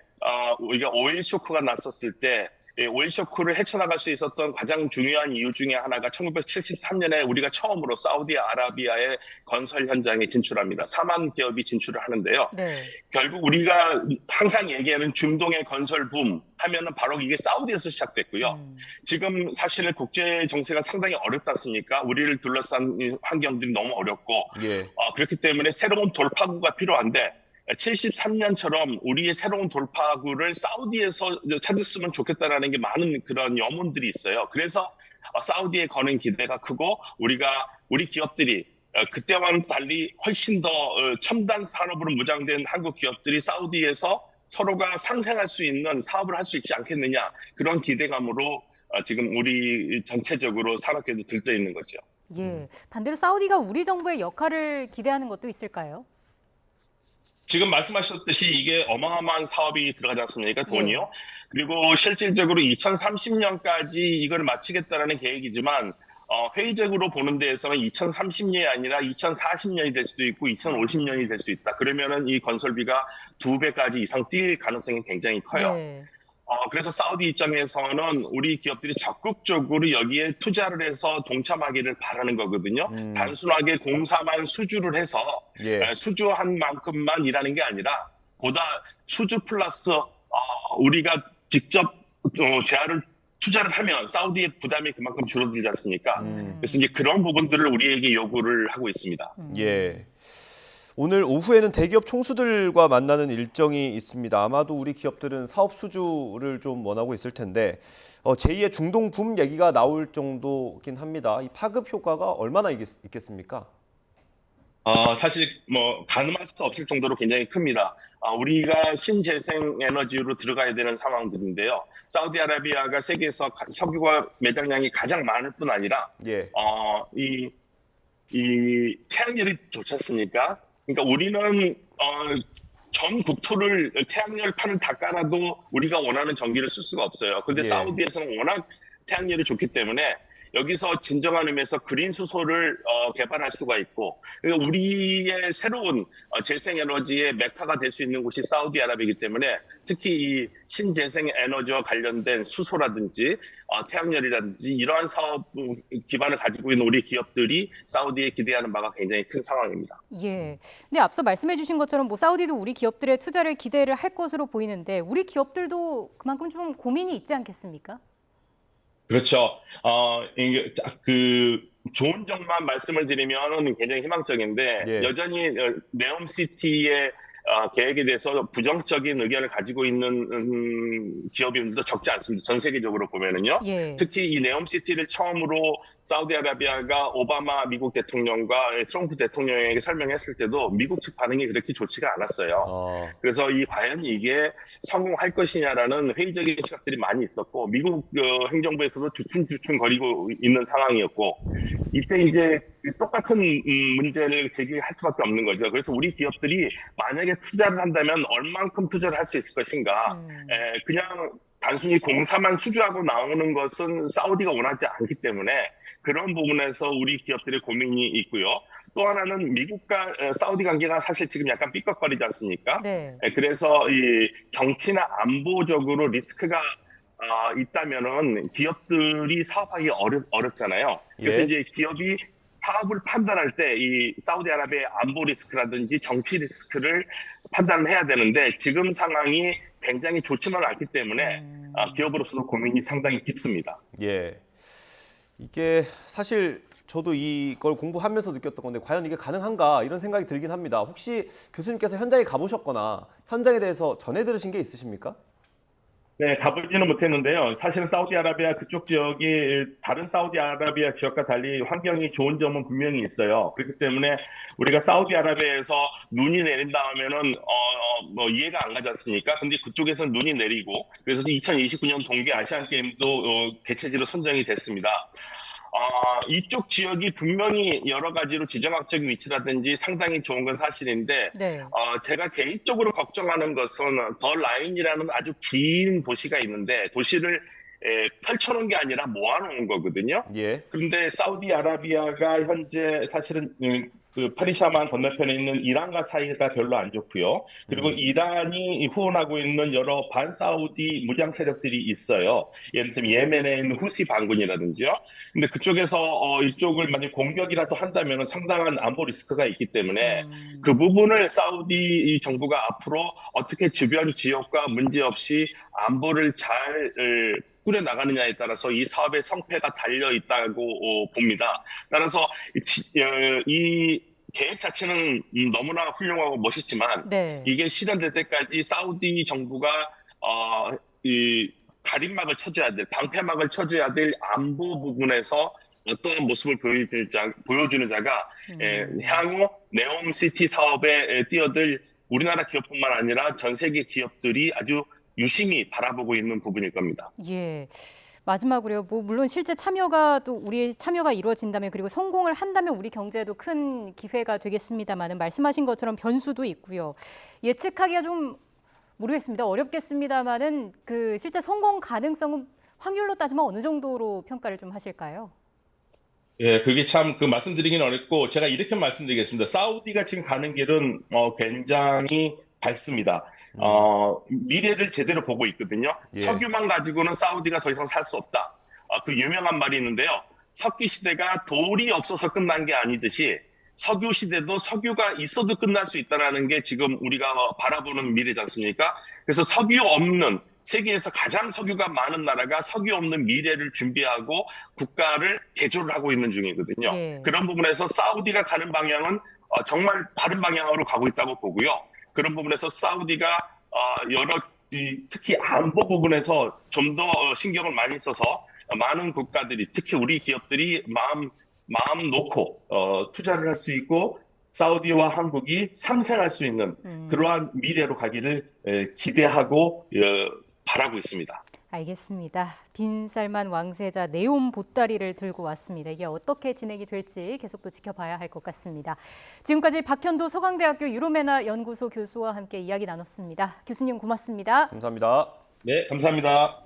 우리가 오일 쇼크가 났었을 때 오일 쇼크를 헤쳐나갈 수 있었던 가장 중요한 이유 중에 하나가 1973년에 우리가 처음으로 사우디아라비아의 건설 현장에 진출합니다. 4만 기업이 진출을 하는데요. 결국 우리가 항상 얘기하는 중동의 건설 붐 하면은 바로 이게 사우디에서 시작됐고요. 지금 사실 국제 정세가 상당히 어렵지 않습니까? 우리를 둘러싼 환경들이 너무 어렵고 그렇기 때문에 새로운 돌파구가 필요한데, 73년처럼 우리의 새로운 돌파구를 사우디에서 찾았으면 좋겠다라는 게 많은 그런 염원들이 있어요. 그래서 사우디에 거는 기대가 크고, 우리 기업들이 그때와는 달리 훨씬 더 첨단 산업으로 무장된 한국 기업들이 사우디에서 서로가 상생할 수 있는 사업을 할 수 있지 않겠느냐, 그런 기대감으로 지금 우리 전체적으로 산업계도 들떠 있는 거죠. 반대로 사우디가 우리 정부의 역할을 기대하는 것도 있을까요? 지금 말씀하셨듯이 이게 어마어마한 사업이 들어가지 않습니까? 돈이요. 그리고 실질적으로 2030년까지 이걸 마치겠다라는 계획이지만, 회의적으로 보는 데에서는 2030년이 아니라 2040년이 될 수도 있고 2050년이 될 수 있다. 그러면은 이 건설비가 2배까지 이상 뛸 가능성이 굉장히 커요. 그래서 사우디 입장에서는 우리 기업들이 적극적으로 여기에 투자를 해서 동참하기를 바라는 거거든요. 단순하게 공사만 수주를 해서 수주한 만큼만 일하는 게 아니라, 보다 수주 플러스 우리가 직접 투자를 하면 사우디의 부담이 그만큼 줄어들지 않습니까? 그래서 이제 그런 부분들을 우리에게 요구를 하고 있습니다. 오늘 오후에는 대기업 총수들과 만나는 일정이 있습니다. 아마도 우리 기업들은 사업 수주를 좀 원하고 있을 텐데 제2의 중동 붐 얘기가 나올 정도긴 합니다. 이 파급 효과가 얼마나 있겠습니까? 사실 가늠할 수 없을 정도로 굉장히 큽니다. 우리가 신재생 에너지로 들어가야 되는 상황들인데요. 사우디아라비아가 세계에서 석유가 매장량이 가장 많을 뿐 아니라 이 태양열이 좋지 않습니까? 그러니까 우리는 전 국토를 태양열판을 다 깔아도 우리가 원하는 전기를 쓸 수가 없어요. 근데 사우디에서는 워낙 태양열이 좋기 때문에 여기서 진정한 의미에서 그린 수소를 개발할 수가 있고, 그러니까 우리의 새로운 재생에너지의 메카가 될 수 있는 곳이 사우디아라비아이기 때문에 특히 이 신재생 에너지와 관련된 수소라든지 태양열이라든지 이러한 사업 기반을 가지고 있는 우리 기업들이 사우디에 기대하는 바가 굉장히 큰 상황입니다. 예. 근데 앞서 말씀해 주신 것처럼 사우디도 우리 기업들의 투자를 기대를 할 것으로 보이는데 우리 기업들도 그만큼 좀 고민이 있지 않겠습니까? 그렇죠. 좋은 점만 말씀을 드리면 굉장히 희망적인데 여전히 네옴시티의 계획에 대해서 부정적인 의견을 가지고 있는 기업인들도 적지 않습니다. 전 세계적으로 보면은요. 특히 이 네옴시티를 처음으로 사우디아라비아가 오바마 미국 대통령과 트럼프 대통령에게 설명했을 때도 미국 측 반응이 그렇게 좋지가 않았어요. 그래서 과연 이게 성공할 것이냐라는 회의적인 시각들이 많이 있었고 미국 행정부에서도 주춤주춤거리고 있는 상황이었고 이때 이제 똑같은 문제를 제기할 수밖에 없는 거죠. 그래서 우리 기업들이 만약에 투자를 한다면 얼만큼 투자를 할 수 있을 것인가. 그냥 단순히 공사만 수주하고 나오는 것은 사우디가 원하지 않기 때문에 그런 부분에서 우리 기업들의 고민이 있고요. 또 하나는 미국과 사우디 관계가 사실 지금 약간 삐걱거리지 않습니까? 그래서 이 정치나 안보적으로 리스크가 있다면은 기업들이 사업하기 어렵잖아요. 그래서 이제 기업이 사업을 판단할 때 이 사우디아라비아의 안보 리스크라든지 정치 리스크를 판단해야 되는데 지금 상황이 굉장히 좋지는 않기 때문에 기업으로서도 고민이 상당히 깊습니다. 예, 이게 사실 저도 이걸 공부하면서 느꼈던 건데 과연 이게 가능한가 이런 생각이 들긴 합니다. 혹시 교수님께서 현장에 가보셨거나 현장에 대해서 전해 들으신 게 있으십니까? 네, 가보지는 못했는데요. 사실은 사우디아라비아 그쪽 지역이 다른 사우디아라비아 지역과 달리 환경이 좋은 점은 분명히 있어요. 그렇기 때문에 우리가 사우디아라비아에서 눈이 내린다 하면은 이해가 안 가지 않습니까? 근데 그쪽에서는 눈이 내리고 그래서 2029년 동계 아시안 게임도 개최지로 선정이 됐습니다. 이쪽 지역이 분명히 여러 가지로 지정학적 위치라든지 상당히 좋은 건 사실인데 제가 개인적으로 걱정하는 것은 더 라인이라는 아주 긴 도시가 있는데 도시를 펼쳐놓은 게 아니라 모아놓은 거거든요. 그런데 사우디아라비아가 현재 사실은 그 페르시아만 건너편에 있는 이란과 사이가 별로 안 좋고요. 그리고 이란이 후원하고 있는 여러 반사우디 무장 세력들이 있어요. 예를 들면 예멘에 있는 후시 반군이라든지요. 근데 그쪽에서 이쪽을 만약 공격이라도 한다면 상당한 안보 리스크가 있기 때문에 그 부분을 사우디 정부가 앞으로 어떻게 주변 지역과 문제없이 안보를 잘 꾸려나가느냐에 따라서 이 사업의 성패가 달려있다고 봅니다. 따라서 이 계획 자체는 너무나 훌륭하고 멋있지만 이게 실현될 때까지 사우디 정부가 이 가림막을 쳐줘야 될, 방패막을 쳐줘야 될 안보 부분에서 어떤 모습을 보여주는 자가 향후 네옴시티 사업에 뛰어들 우리나라 기업뿐만 아니라 전 세계 기업들이 아주 유심히 바라보고 있는 부분일 겁니다. 예. 마지막으로요. 물론 실제 참여가 또 우리의 참여가 이루어진다면 그리고 성공을 한다면 우리 경제에도 큰 기회가 되겠습니다만은 말씀하신 것처럼 변수도 있고요. 예측하기가 좀 모르겠습니다. 어렵겠습니다만은 그 실제 성공 가능성은 확률로 따지면 어느 정도로 평가를 좀 하실까요? 예, 그게 참 말씀드리기는 어렵고 제가 이렇게 말씀드리겠습니다. 사우디가 지금 가는 길은 굉장히 밝습니다. 미래를 제대로 보고 있거든요. 석유만 가지고는 사우디가 더 이상 살 수 없다. 그 유명한 말이 있는데요. 석기 시대가 돌이 없어서 끝난 게 아니듯이 석유 시대도 석유가 있어도 끝날 수 있다는 게 지금 우리가 바라보는 미래지 않습니까? 그래서 석유 없는 세계에서 가장 석유가 많은 나라가 석유 없는 미래를 준비하고 국가를 개조를 하고 있는 중이거든요. 그런 부분에서 사우디가 가는 방향은 정말 바른 방향으로 가고 있다고 보고요. 그런 부분에서 사우디가 특히 안보 부분에서 좀 더 신경을 많이 써서 많은 국가들이 특히 우리 기업들이 마음 놓고 투자를 할 수 있고 사우디와 한국이 상생할 수 있는 그러한 미래로 가기를 기대하고 바라고 있습니다. 알겠습니다. 빈살만 왕세자 네온 보따리를 들고 왔습니다. 이게 어떻게 진행이 될지 계속 또 지켜봐야 할 것 같습니다. 지금까지 박현도 서강대학교 유로메나 연구소 교수와 함께 이야기 나눴습니다. 교수님 고맙습니다. 감사합니다. 네, 감사합니다.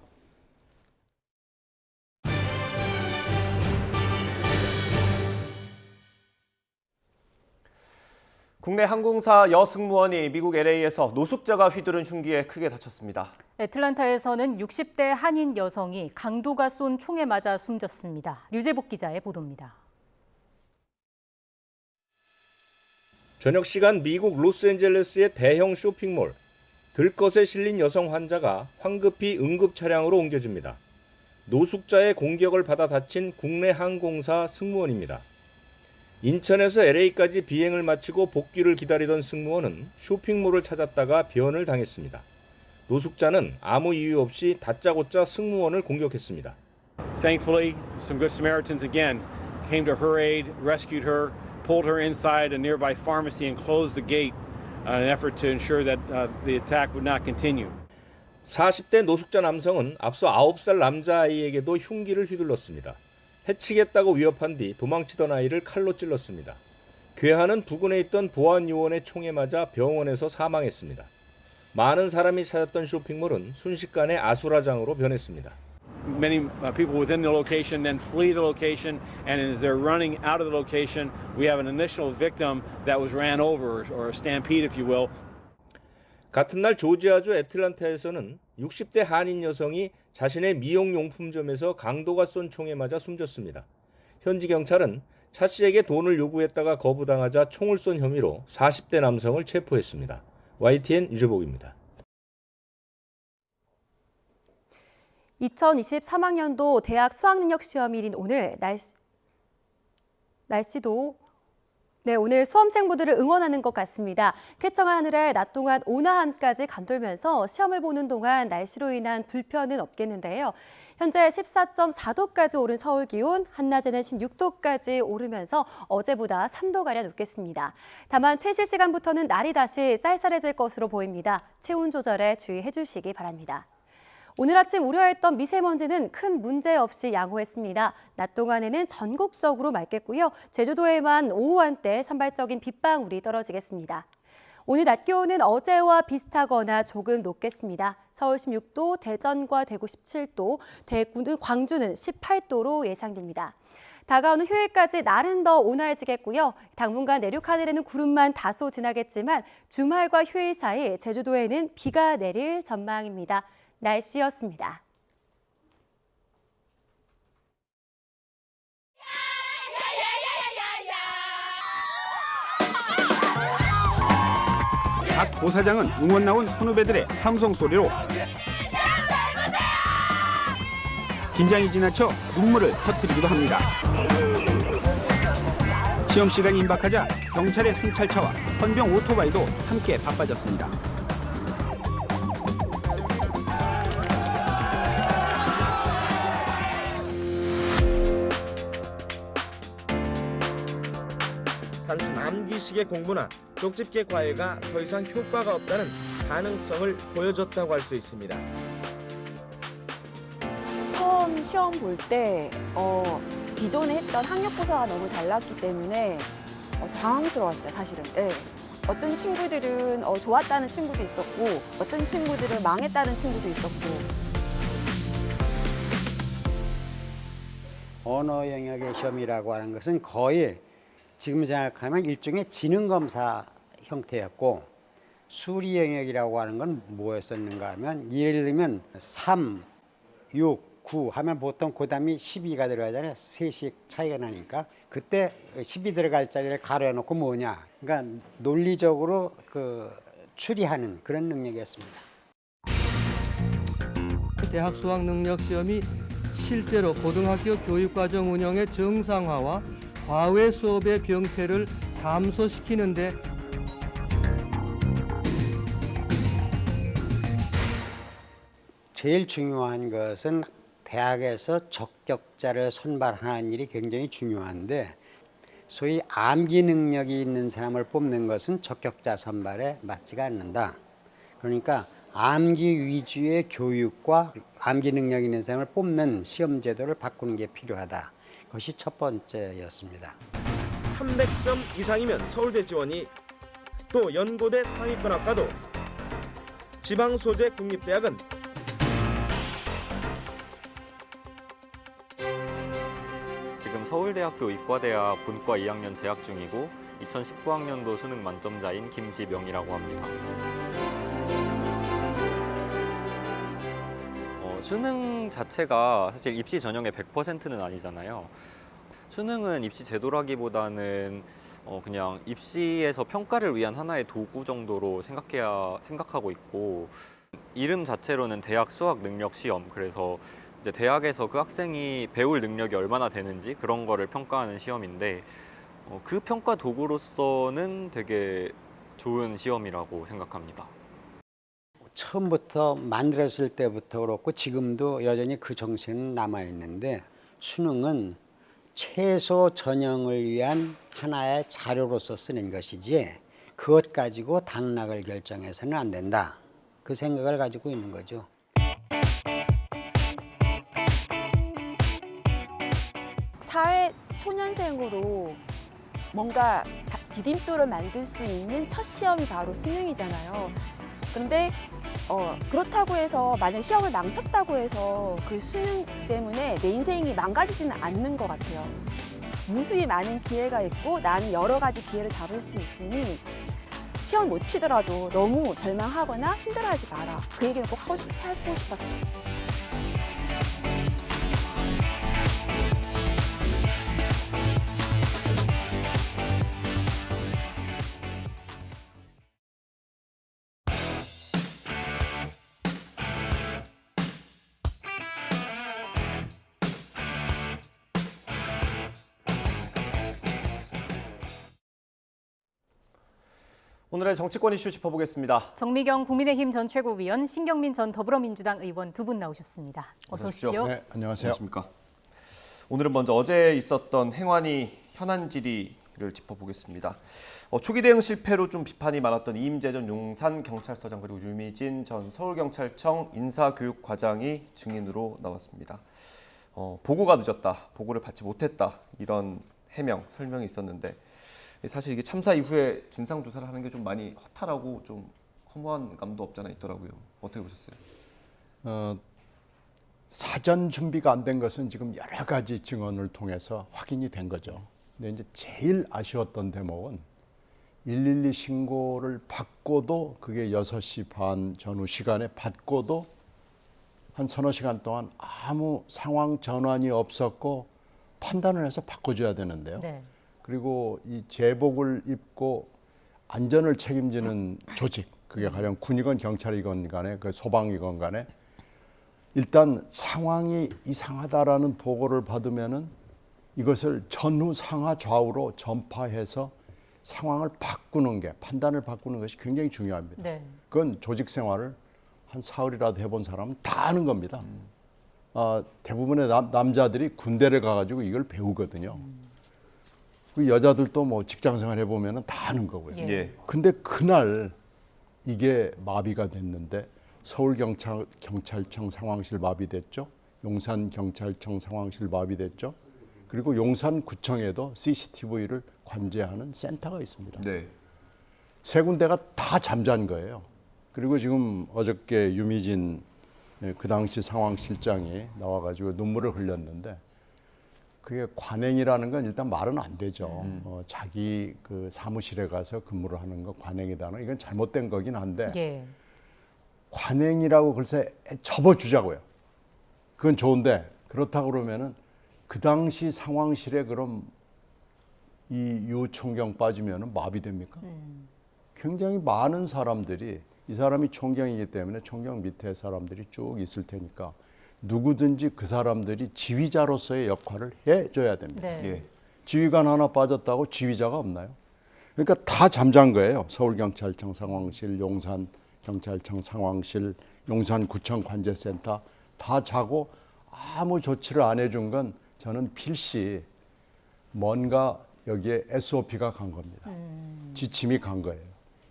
국내 항공사 여승무원이 미국 LA에서 노숙자가 휘두른 흉기에 크게 다쳤습니다. 애틀란타에서는 60대 한인 여성이 강도가 쏜 총에 맞아 숨졌습니다. 류재복 기자의 보도입니다. 저녁 시간 미국 로스앤젤레스의 대형 쇼핑몰. 들것에 실린 여성 환자가 황급히 응급 차량으로 옮겨집니다. 노숙자의 공격을 받아 다친 국내 항공사 승무원입니다. 인천에서 LA까지 비행을 마치고 복귀를 기다리던 승무원은 쇼핑몰을 찾았다가 변을 당했습니다. 노숙자는 아무 이유 없이 다짜고짜 승무원을 공격했습니다. Thankfully, some good Samaritans again came to her aid, rescued her, pulled her inside a nearby pharmacy and closed the gate in an effort to ensure that the attack would not continue. 40대 노숙자 남성은 앞서 9살 남자아이에게도 흉기를 휘둘렀습니다. 해치겠다고 위협한 뒤 도망치던 아이를 칼로 찔렀습니다. 괴한은 부근에 있던 보안 요원의 총에 맞아 병원에서 사망했습니다. 많은 사람이 찾았던 쇼핑몰은 순식간에 아수라장으로 변했습니다. Many people within the location then flee the location, and as they're running out of the location, we have an initial victim that was ran over, or a stampede, if you will. 같은 날 조지아주 애틀란타에서는 60대 한인 여성이 자신의 미용용품점에서 강도가 쏜 총에 맞아 숨졌습니다. 현지 경찰은 차 씨에게 돈을 요구했다가 거부당하자 총을 쏜 혐의로 40대 남성을 체포했습니다. YTN 유재복입니다. 2023학년도 대학 수학능력시험일인 오늘 날씨도 오늘 수험생분들을 응원하는 것 같습니다. 쾌청한 하늘에 낮 동안 온화함까지 감돌면서 시험을 보는 동안 날씨로 인한 불편은 없겠는데요. 현재 14.4도까지 오른 서울 기온, 한낮에는 16도까지 오르면서 어제보다 3도가량 높겠습니다. 다만 퇴실 시간부터는 날이 다시 쌀쌀해질 것으로 보입니다. 체온 조절에 주의해 주시기 바랍니다. 오늘 아침 우려했던 미세먼지는 큰 문제 없이 양호했습니다. 낮 동안에는 전국적으로 맑겠고요. 제주도에만 오후 한때 산발적인 빗방울이 떨어지겠습니다. 오늘 낮 기온은 어제와 비슷하거나 조금 높겠습니다. 서울 16도, 대전과 대구 17도, 광주는 18도로 예상됩니다. 다가오는 휴일까지 날은 더 온화해지겠고요. 당분간 내륙 하늘에는 구름만 다소 지나겠지만 주말과 휴일 사이 제주도에는 비가 내릴 전망입니다. 날씨였습니다. 각 고사장은 응원 나온 선후배들의 함성 소리로 긴장이 지나쳐 눈물을 터뜨리기도 합니다. 시험 시간이 임박하자 경찰의 순찰차와 헌병 오토바이도 함께 바빠졌습니다. 단순 암기식의 공부나 쪽집게 과외가 더 이상 효과가 없다는 가능성을 보여줬다고 할 수 있습니다. 처음 시험 볼 때 기존에 했던 학력고사와 너무 달랐기 때문에 당황스러웠어요, 사실은. 네. 어떤 친구들은 좋았다는 친구도 있었고 어떤 친구들은 망했다는 친구도 있었고. 언어 영역의 시험이라고 하는 것은 거의 지금 생각하면 일종의 지능검사 형태였고 수리 영역이라고 하는 건 뭐였었는가 하면 예를 들면 3, 6, 9 하면 보통 고담이 12가 들어가잖아요. 3씩 차이가 나니까 그때 10이 들어갈 자리를 가려놓고 뭐냐. 그러니까 논리적으로 추리하는 그런 능력이었습니다. 대학 수학능력 시험이 실제로 고등학교 교육과정 운영의 정상화와 과외 수업의 병폐를 감소시키는데 제일 중요한 것은 대학에서 적격자를 선발하는 일이 굉장히 중요한데 소위 암기 능력이 있는 사람을 뽑는 것은 적격자 선발에 맞지가 않는다. 그러니까 암기 위주의 교육과 암기 능력 있는 사람을 뽑는 시험 제도를 바꾸는 게 필요하다. 그것이 첫 번째였습니다. 300점 이상이면 서울대 지원이, 또 연고대 상위권 학과도. 지방 소재 국립대학은 지금 서울대학교 의과대학 본과 2학년 재학 중이고 2019학년도 수능 만점자인 김지명이라고 합니다. 수능 자체가 사실 입시 전형의 100%는 아니잖아요. 수능은 입시 제도라기보다는 그냥 입시에서 평가를 위한 하나의 도구 정도로 생각하고 있고, 이름 자체로는 대학 수학 능력 시험, 그래서 이제 대학에서 그 학생이 배울 능력이 얼마나 되는지 그런 거를 평가하는 시험인데, 그 평가 도구로서는 되게 좋은 시험이라고 생각합니다. 처음부터 만들었을 때부터 그렇고 지금도 여전히 그 정신은 남아있는데, 수능은 최소 전형을 위한 하나의 자료로서 쓰는 것이지 그것 가지고 당락을 결정해서는 안 된다. 그 생각을 가지고 있는 거죠. 사회 초년생으로 뭔가 디딤돌을 만들 수 있는 첫 시험이 바로 수능이잖아요. 그런데 그렇다고 해서 만약 시험을 망쳤다고 해서 그 수능 때문에 내 인생이 망가지지는 않는 것 같아요. 무수히 많은 기회가 있고 나는 여러 가지 기회를 잡을 수 있으니 시험을 못 치더라도 너무 절망하거나 힘들어하지 마라. 그 얘기는 꼭 하고 싶었어요. 오늘의 정치권 이슈 짚어보겠습니다. 정미경 국민의힘 전 최고위원, 신경민 전 더불어민주당 의원 두 분 나오셨습니다. 어서 오십시오. 네, 안녕하세요. 안녕하십니까. 오늘은 먼저 어제 있었던 행안위 현안 질의를 짚어보겠습니다. 초기 대응 실패로 좀 비판이 많았던 이임재 전 용산경찰서장 그리고 유미진 전 서울경찰청 인사교육과장이 증인으로 나왔습니다. 보고가 늦었다, 보고를 받지 못했다, 이런 해명, 설명이 있었는데 사실 이게 참사 이후에 진상조사를 하는 게 좀 많이 허탈하고 좀 허무한 감도 없잖아 있더라고요. 어떻게 보셨어요? 사전 준비가 안 된 것은 지금 여러 가지 증언을 통해서 확인이 된 거죠. 근데 이제 제일 아쉬웠던 대목은 112 신고를 받고도 그게 6시 반 전후 시간에 받고도 한 서너 시간 동안 아무 상황 전환이 없었고 판단을 해서 바꿔줘야 되는데요. 네. 그리고 이 제복을 입고 안전을 책임지는 조직, 그게 가령 군이건 경찰이건 간에 그 소방이건 간에 일단 상황이 이상하다라는 보고를 받으면은 이것을 전후 상하 좌우로 전파해서 상황을 바꾸는 게, 판단을 바꾸는 것이 굉장히 중요합니다. 네. 그건 조직 생활을 한 사흘이라도 해본 사람은 다 아는 겁니다. 대부분의 남자들이 군대를 가가지고 이걸 배우거든요. 그 여자들도 뭐 직장생활 해보면 다 아는 거고요. 예. 근데 그날 이게 마비가 됐는데 서울경찰청 상황실 마비됐죠. 용산경찰청 상황실 마비됐죠. 그리고 용산구청에도 CCTV를 관제하는 센터가 있습니다. 네. 세 군데가 다 잠잔 거예요. 그리고 지금 어저께 유미진 그 당시 상황실장이 나와가지고 눈물을 흘렸는데 그게 관행이라는 건 일단 말은 안 되죠. 자기 그 사무실에 가서 근무를 하는 거 관행이다는 이건 잘못된 거긴 한데 예. 관행이라고 글쎄 접어주자고요. 그건 좋은데 그렇다고 그러면은 그 당시 상황실에 그럼 이 유 총경 빠지면은 마비됩니까? 굉장히 많은 사람들이 이 사람이 총경이기 때문에 총경 밑에 사람들이 쭉 있을 테니까 누구든지 그 사람들이 지휘자로서의 역할을 해줘야 됩니다. 네. 예. 지휘관 하나 빠졌다고 지휘자가 없나요? 그러니까 다 잠잔 거예요. 서울경찰청 상황실, 용산경찰청 상황실, 용산구청 관제센터 다 자고 아무 조치를 안 해준 건 저는 필시 뭔가 여기에 SOP가 간 겁니다. 지침이 간 거예요.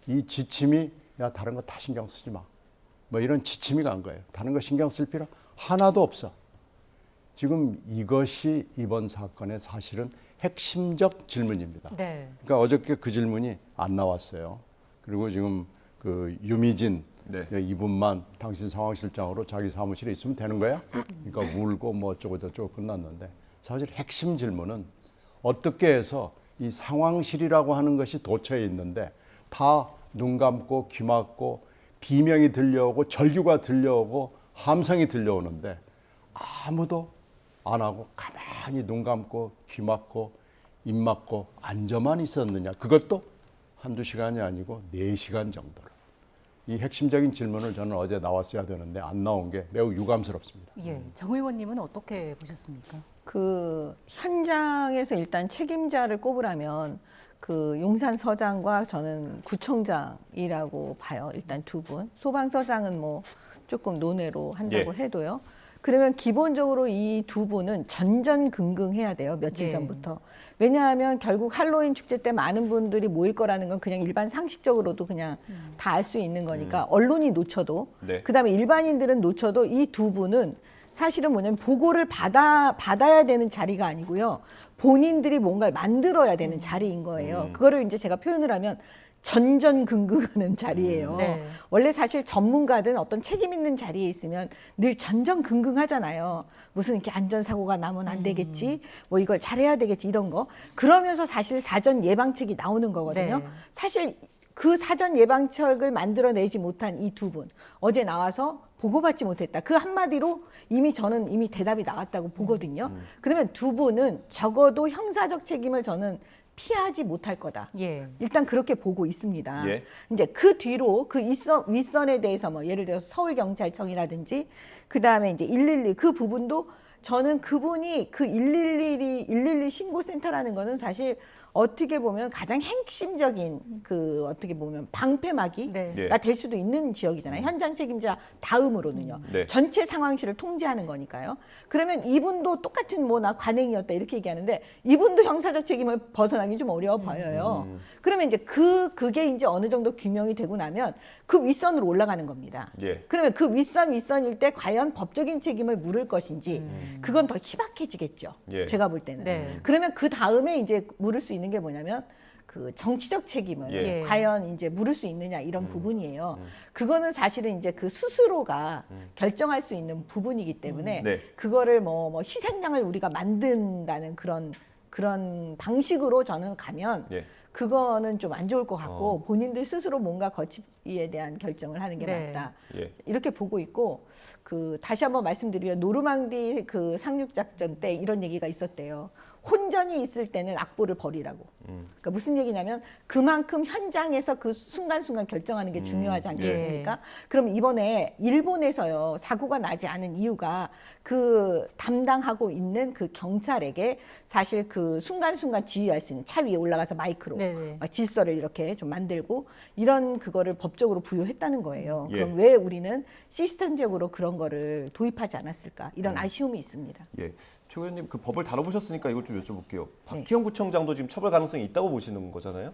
이 지침이 야 다른 거 다 신경 쓰지 마. 뭐 이런 지침이 간 거예요. 다른 거 신경 쓸 필요 하나도 없어. 지금 이것이 이번 사건의 사실은 핵심적 질문입니다. 네. 그러니까 어저께 그 질문이 안 나왔어요. 그리고 지금 그 유미진 이분만 당신 상황실장으로 자기 사무실에 있으면 되는 거야? 그러니까 울고 뭐 어쩌고 저쩌고 끝났는데 사실 핵심 질문은 어떻게 해서 이 상황실이라고 하는 것이 도처에 있는데 다 눈 감고 귀 막고 비명이 들려오고 절규가 들려오고 함성이 들려오는데 아무도 안 하고 가만히 눈 감고 귀 막고 입 막고 앉아만 있었느냐. 그것도 한두 시간이 아니고 4시간 정도로. 이 핵심적인 질문을 저는 어제 나왔어야 되는데 안 나온 게 매우 유감스럽습니다. 예, 정 의원님은 어떻게 보셨습니까? 그 현장에서 일단 책임자를 꼽으라면 그 용산서장과 저는 구청장이라고 봐요. 일단 두 분. 소방서장은 뭐 조금 논외로 한다고 해도요. 그러면 기본적으로 이 두 분은 전전긍긍해야 돼요. 며칠 전부터. 왜냐하면 결국 할로윈 축제 때 많은 분들이 모일 거라는 건 그냥 일반 상식적으로도 그냥 다 알 수 있는 거니까 언론이 놓쳐도 그다음에 일반인들은 놓쳐도 이 두 분은 사실은 뭐냐면 보고를 받아야 되는 자리가 아니고요. 본인들이 뭔가를 만들어야 되는 자리인 거예요. 그거를 이제 제가 표현을 하면 전전긍긍하는 자리예요. 원래 사실 전문가든 어떤 책임 있는 자리에 있으면 늘 전전긍긍하잖아요. 무슨 이렇게 안전사고가 나면 안 되겠지, 뭐 이걸 잘해야 되겠지 이런 거. 그러면서 사실 사전 예방책이 나오는 거거든요. 사실 그 사전 예방책을 만들어내지 못한 이 두 분 어제 나와서 보고받지 못했다. 그 한마디로 저는 이미 대답이 나왔다고 보거든요. 그러면 두 분은 적어도 형사적 책임을 저는 피하지 못할 거다. 일단 그렇게 보고 있습니다. 이제 그 뒤로 그 윗선에 대해서 뭐 예를 들어서 서울경찰청이라든지 그 다음에 이제 112 그 부분도 저는 그분이 그 112 신고센터라는 거는 사실 어떻게 보면 가장 핵심적인 그 어떻게 보면 방패막이가 될 수도 있는 지역이잖아요. 현장 책임자 다음으로는요. 전체 상황실을 통제하는 거니까요. 그러면 이분도 똑같은 뭐 나 관행이었다 이렇게 얘기하는데 이분도 형사적 책임을 벗어나기 좀 어려워 보여요. 그러면 이제 그게 이제 어느 정도 규명이 되고 나면 그 윗선으로 올라가는 겁니다. 그러면 그 윗선일 때 과연 법적인 책임을 물을 것인지 그건 더 희박해지겠죠. 제가 볼 때는. 그러면 그 다음에 이제 물을 수 있는 게 뭐냐면 그 정치적 책임을 과연 이제 물을 수 있느냐 이런 부분이에요. 그거는 사실은 이제 그 스스로가 결정할 수 있는 부분이기 때문에 그거를 뭐 희생양을 우리가 만든다는 그런 방식으로 저는 가면 그거는 좀 안 좋을 것 같고 본인들 스스로 뭔가 거치에 대한 결정을 하는 게 낫다. 이렇게 보고 있고 그 다시 한번 말씀드리면 노르망디 그 상륙 작전 때 이런 얘기가 있었대요. 혼전이 있을 때는 악보를 버리라고. 그러니까 무슨 얘기냐면 그만큼 현장에서 그 순간순간 결정하는 게 중요하지 않겠습니까? 그럼 이번에 일본에서요 사고가 나지 않은 이유가 그 담당하고 있는 그 경찰에게 사실 그 순간순간 지휘할 수 있는 차 위에 올라가서 마이크로 막 질서를 이렇게 좀 만들고 이런 그거를 법적으로 부여했다는 거예요. 그럼 왜 우리는 시스템적으로 그런 거를 도입하지 않았을까? 이런 아쉬움이 있습니다. 최 의원님 그 법을 다뤄보셨으니까 이걸 좀 여쭤볼게요. 박희영 구청장도 지금 처벌 가능성이 있다고 보시는 거잖아요?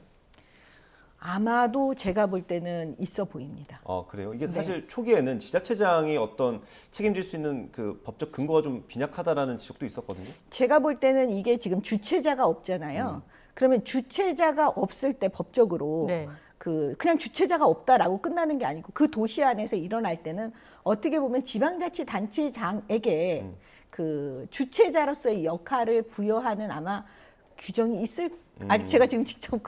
아마도 제가 볼 때는 있어 보입니다. 그래요? 이게 사실 초기에는 지자체장이 어떤 책임질 수 있는 그 법적 근거가 좀 빈약하다라는 지적도 있었거든요. 제가 볼 때는 이게 지금 주체자가 없잖아요. 그러면 주체자가 없을 때 법적으로 그냥 주체자가 없다라고 끝나는 게 아니고 그 도시 안에서 일어날 때는 어떻게 보면 지방자치단체장에게 그 주체자로서의 역할을 부여하는 아마 규정이 있을 아직 제가 지금 직접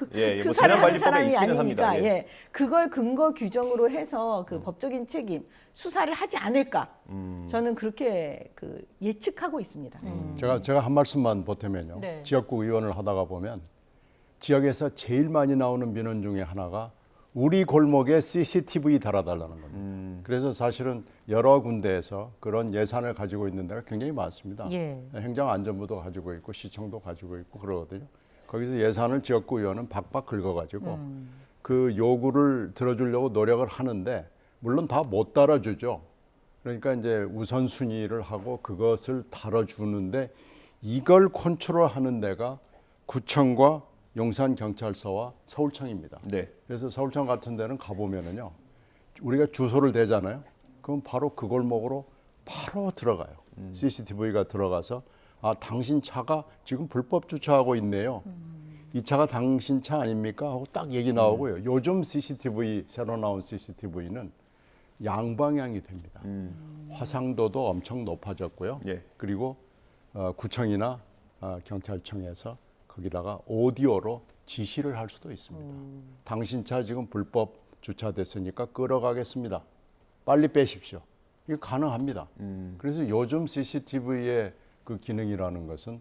수사를 하는 사람이 아니니까 그걸 근거 규정으로 해서 그 법적인 책임 수사를 하지 않을까 저는 그렇게 그 예측하고 있습니다. 제가 한 말씀만 보태면요. 지역구 의원을 하다가 보면 지역에서 제일 많이 나오는 민원 중에 하나가 우리 골목에 CCTV 달아달라는 겁니다. 그래서 사실은 여러 군데에서 그런 예산을 가지고 있는 데가 굉장히 많습니다. 행정안전부도 가지고 있고 시청도 가지고 있고 그러거든요. 거기서 예산을 지역구 의원은 박박 긁어가지고 그 요구를 들어주려고 노력을 하는데 물론 다 못 따라주죠. 그러니까 이제 우선순위를 하고 그것을 다뤄주는데 이걸 컨트롤하는 데가 구청과 용산경찰서와 서울청입니다. 네. 그래서 서울청 같은 데는 가보면은요. 우리가 주소를 대잖아요. 그럼 바로 그 골목으로 바로 들어가요. CCTV가 들어가서 아 당신 차가 지금 불법 주차하고 있네요. 이 차가 당신 차 아닙니까? 하고 딱 얘기 나오고요. 요즘 CCTV 새로 나온 CCTV는 양방향이 됩니다. 화상도도 엄청 높아졌고요. 예. 그리고 구청이나 경찰청에서 거기다가 오디오로 지시를 할 수도 있습니다. 당신 차 지금 불법 주차됐으니까 끌어가겠습니다. 빨리 빼십시오. 이게 가능합니다. 그래서 요즘 CCTV의 그 기능이라는 것은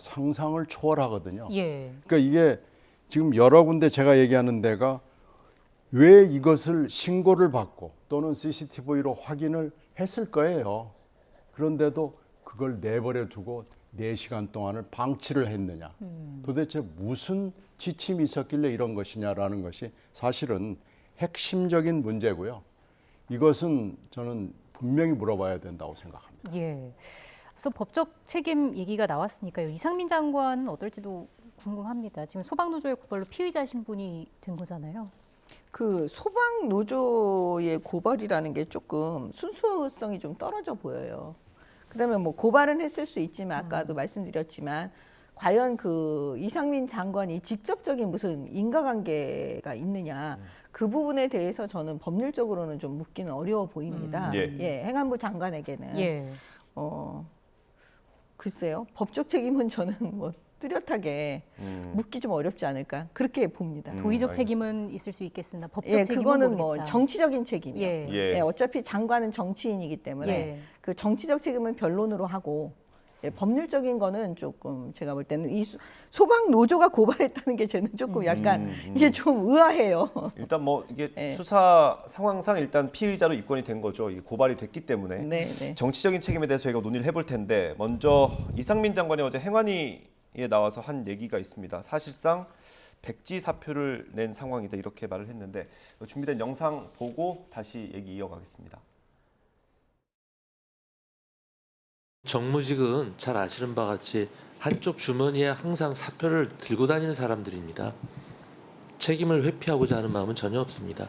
상상을 초월하거든요. 예. 그러니까 이게 지금 여러 군데 제가 얘기하는 데가 왜 이것을 신고를 받고 또는 CCTV로 확인을 했을 거예요. 그런데도 그걸 내버려 두고 4시간 동안을 방치를 했느냐. 도대체 무슨 지침이 있었길래 이런 것이냐라는 것이 사실은 핵심적인 문제고요. 이것은 저는 분명히 물어봐야 된다고 생각합니다. 예. 그래서 법적 책임 얘기가 나왔으니까요. 이상민 장관은 어떨지도 궁금합니다. 지금 소방노조의 고발로 피의자 신분이 된 거잖아요. 그 소방노조의 고발이라는 게 조금 순수성이 좀 떨어져 보여요. 그다음에 뭐 고발은 했을 수 있지만 아까도 말씀드렸지만 과연 그 이상민 장관이 직접적인 무슨 인과관계가 있느냐 그 부분에 대해서 저는 법률적으로는 좀 묻기는 어려워 보입니다. 예, 행안부 장관에게는 예. 글쎄요, 법적 책임은 저는 뭐 뚜렷하게 묻기 좀 어렵지 않을까 그렇게 봅니다. 도의적 책임은 있을 수 있겠으나 법적 예, 책임은 그거는 모르겠다. 뭐 정치적인 책임이요. 예. 예, 어차피 장관은 정치인이기 때문에 예. 그 정치적 책임은 변론으로 하고 예, 법률적인 거는 조금 제가 볼 때는 이 소방 노조가 고발했다는 게 저는 조금 약간 이게 좀 의아해요. 일단 뭐 이게 예. 수사 상황상 일단 피의자로 입건이 된 거죠. 이게 고발이 됐기 때문에 네, 네. 정치적인 책임에 대해서 저희가 논의를 해볼 텐데 먼저 이상민 장관이 어제 행안위에 나와서 한 얘기가 있습니다. 사실상 백지 사표를 낸 상황이다 이렇게 말을 했는데 준비된 영상 보고 다시 얘기 이어가겠습니다. 정무직은 잘 아시는 바와 같이 한쪽 주머니에 항상 사표를 들고 다니는 사람들입니다. 책임을 회피하고자 하는 마음은 전혀 없습니다.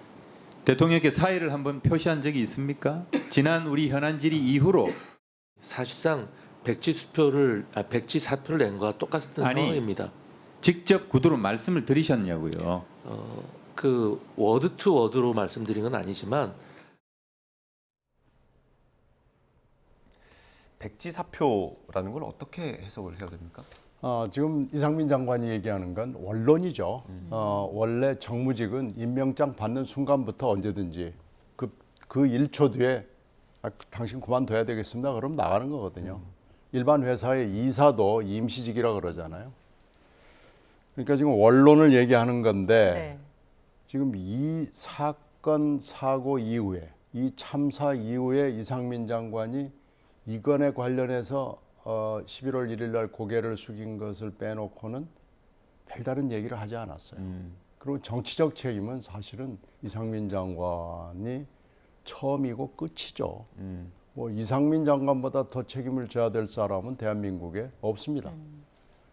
대통령께 사의를 한번 표시한 적이 있습니까? 지난 우리 현안질의 이후로 사실상 백지 사표를 낸 거와 똑같은 상황입니다. 직접 구두로 말씀을 드리셨냐고요? 그 워드 투 워드로 말씀드린 건 아니지만 백지 사표라는 걸 어떻게 해석을 해야 됩니까? 지금 이상민 장관이 얘기하는 건 원론이죠. 원래 정무직은 임명장 받는 순간부터 언제든지 그 1초 뒤에 당신 그만둬야 되겠습니다. 그럼 나가는 거거든요. 일반 회사의 이사도 임시직이라 그러잖아요. 그러니까 지금 원론을 얘기하는 건데 네. 지금 이 사건 사고 이후에 이 참사 이후에 이상민 장관이 이 건에 관련해서 11월 1일 날 고개를 숙인 것을 빼놓고는 별다른 얘기를 하지 않았어요. 그리고 정치적 책임은 사실은 이상민 장관이 처음이고 끝이죠. 뭐 이상민 장관보다 더 책임을 져야 될 사람은 대한민국에 없습니다.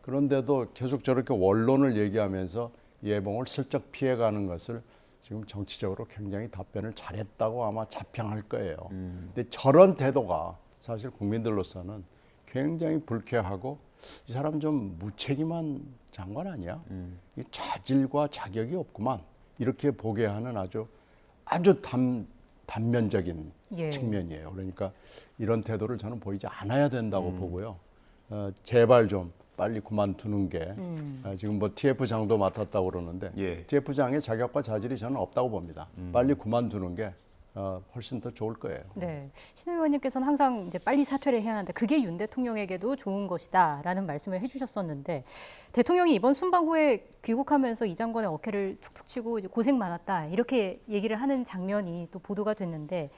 그런데도 계속 저렇게 원론을 얘기하면서 예봉을 슬쩍 피해가는 것을 지금 정치적으로 굉장히 답변을 잘했다고 아마 자평할 거예요. 근데 저런 태도가 사실 국민들로서는 굉장히 불쾌하고 이 사람 좀 무책임한 장관 아니야? 이 자질과 자격이 없구만. 이렇게 보게 하는 아주 단면적인 예. 측면이에요. 그러니까 이런 태도를 저는 보이지 않아야 된다고 보고요. 제발 좀 빨리 그만두는 게 지금 뭐 TF장도 맡았다고 그러는데 예. TF장의 자격과 자질이 저는 없다고 봅니다. 빨리 그만두는 게 훨씬 더 좋을 거예요. 네, 신 의원님께서는 항상 이제 빨리 사퇴를 해야 하는데 그게 윤 대통령에게도 좋은 것이다라는 말씀을 해주셨었는데 대통령이 이번 순방 후에 귀국하면서 이 장관의 어깨를 툭툭 치고 이제 고생 많았다 이렇게 얘기를 하는 장면이 또 보도가 됐는데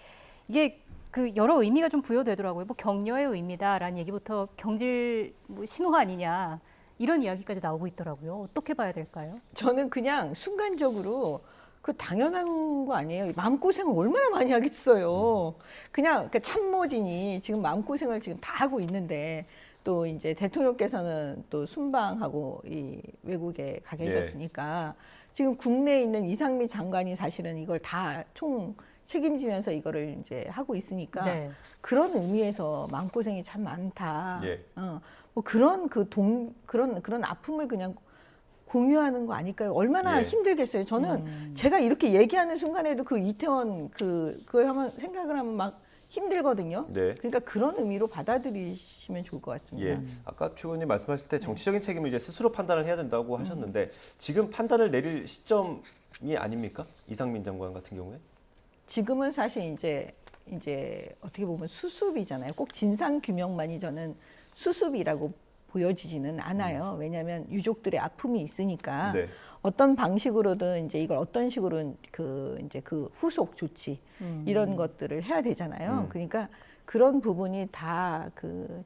이게 그 여러 의미가 좀 부여되더라고요. 뭐 격려의 의미다라는 얘기부터 경질 뭐 신호 아니냐 이런 이야기까지 나오고 있더라고요. 어떻게 봐야 될까요? 저는 그냥 순간적으로 그 당연한 거 아니에요. 마음고생을 얼마나 많이 하겠어요. 그냥 그 참모진이 지금 마음고생을 지금 다 하고 있는데 또 이제 대통령께서는 또 순방하고 이 외국에 가 계셨으니까 지금 국내에 있는 이상미 장관이 사실은 이걸 다 총 책임지면서 이거를 이제 하고 있으니까 그런 의미에서 마음고생이 참 많다. 뭐 그런 그런 아픔을 그냥 공유하는 거 아닐까요? 얼마나 힘들겠어요. 저는 제가 이렇게 얘기하는 순간에도 그 이태원 그걸 한번 생각을 하면 막 힘들거든요. 그러니까 그런 의미로 받아들이시면 좋을 것 같습니다. 아까 최 의원님 말씀하실 때 정치적인 책임을 이제 스스로 판단을 해야 된다고 하셨는데 지금 판단을 내릴 시점이 아닙니까? 이상민 장관 같은 경우에? 지금은 사실 이제 어떻게 보면 수습이잖아요. 꼭 진상 규명만이 저는 수습이라고 보여지지는 않아요. 왜냐하면 유족들의 아픔이 있으니까 어떤 방식으로든 이제 이걸 어떤 식으로 그 후속 조치 이런 것들을 해야 되잖아요. 그러니까 그런 부분이 다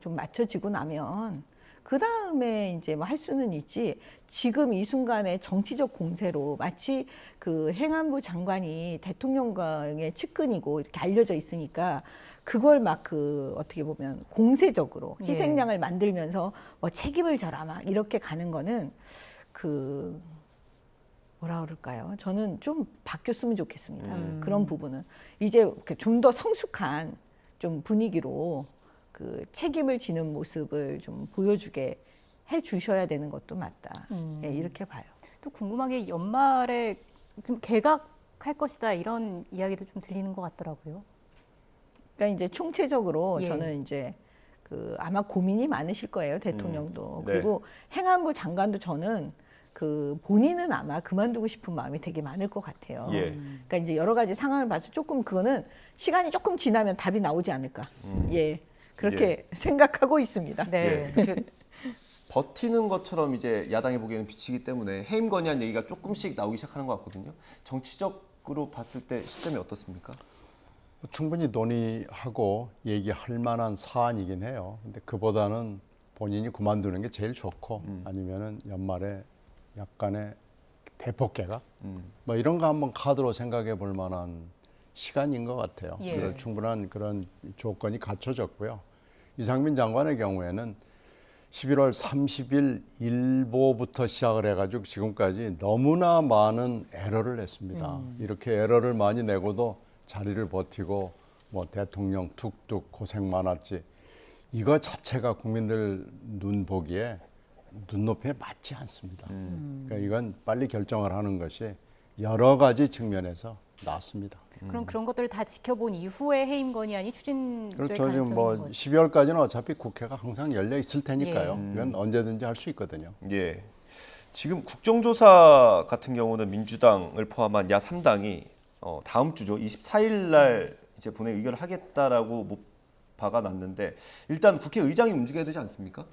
좀 맞춰지고 나면 그 다음에 이제 뭐 할 수는 있지. 지금 이 순간에 정치적 공세로 마치 그 행안부 장관이 대통령과의 측근이고 이렇게 알려져 있으니까 그걸 막 어떻게 보면 공세적으로 희생양을 만들면서 뭐 책임을 져라 막 이렇게 가는 거는 뭐라 그럴까요? 저는 좀 바뀌었으면 좋겠습니다. 그런 부분은 이제 좀 더 성숙한 좀 분위기로 그 책임을 지는 모습을 좀 보여주게 해주셔야 되는 것도 맞다. 이렇게 봐요. 또 궁금한 게 연말에 개각할 것이다 이런 이야기도 좀 들리는 것 같더라고요. 그러니까 이제 총체적으로 저는 이제 아마 고민이 많으실 거예요. 대통령도. 그리고 행안부 장관도 저는 본인은 아마 그만두고 싶은 마음이 되게 많을 것 같아요. 그러니까 이제 여러 가지 상황을 봐서 조금 그거는 시간이 조금 지나면 답이 나오지 않을까. 그렇게 생각하고 있습니다. 이렇게 버티는 것처럼 이제 야당이 보기에는 비치기 때문에 해임 건의안 얘기가 조금씩 나오기 시작하는 것 같거든요. 정치적으로 봤을 때 시점이 어떻습니까? 충분히 논의하고 얘기할 만한 사안이긴 해요. 근데 그보다는 본인이 그만두는 게 제일 좋고 아니면은 연말에 약간의 대폭 개각 뭐 이런 거 한번 카드로 생각해 볼 만한 시간인 것 같아요. 충분한 그런 조건이 갖춰졌고요. 이상민 장관의 경우에는 11월 30일 일보부터 시작을 해가지고 지금까지 너무나 많은 에러를 했습니다. 이렇게 에러를 많이 내고도 자리를 버티고 뭐 대통령 툭툭 고생 많았지. 이거 자체가 국민들 눈 보기에 눈높이에 맞지 않습니다. 그러니까 이건 빨리 결정을 하는 것이 여러 가지 측면에서 낫습니다. 그럼 그런 것들을 다 지켜본 이후에 해임 건의안이 추진될 그렇죠. 가능성이 지금 뭐 있는 거죠. 12월까지는 어차피 국회가 항상 열려 있을 테니까요. 이건 언제든지 할 수 있거든요. 지금 국정조사 같은 경우는 민주당을 포함한 야 3당이 다음 주죠. 24일 날 이제 본회의 의결을 하겠다라고 못 박아놨는데 일단 국회의장이 움직여야 되지 않습니까?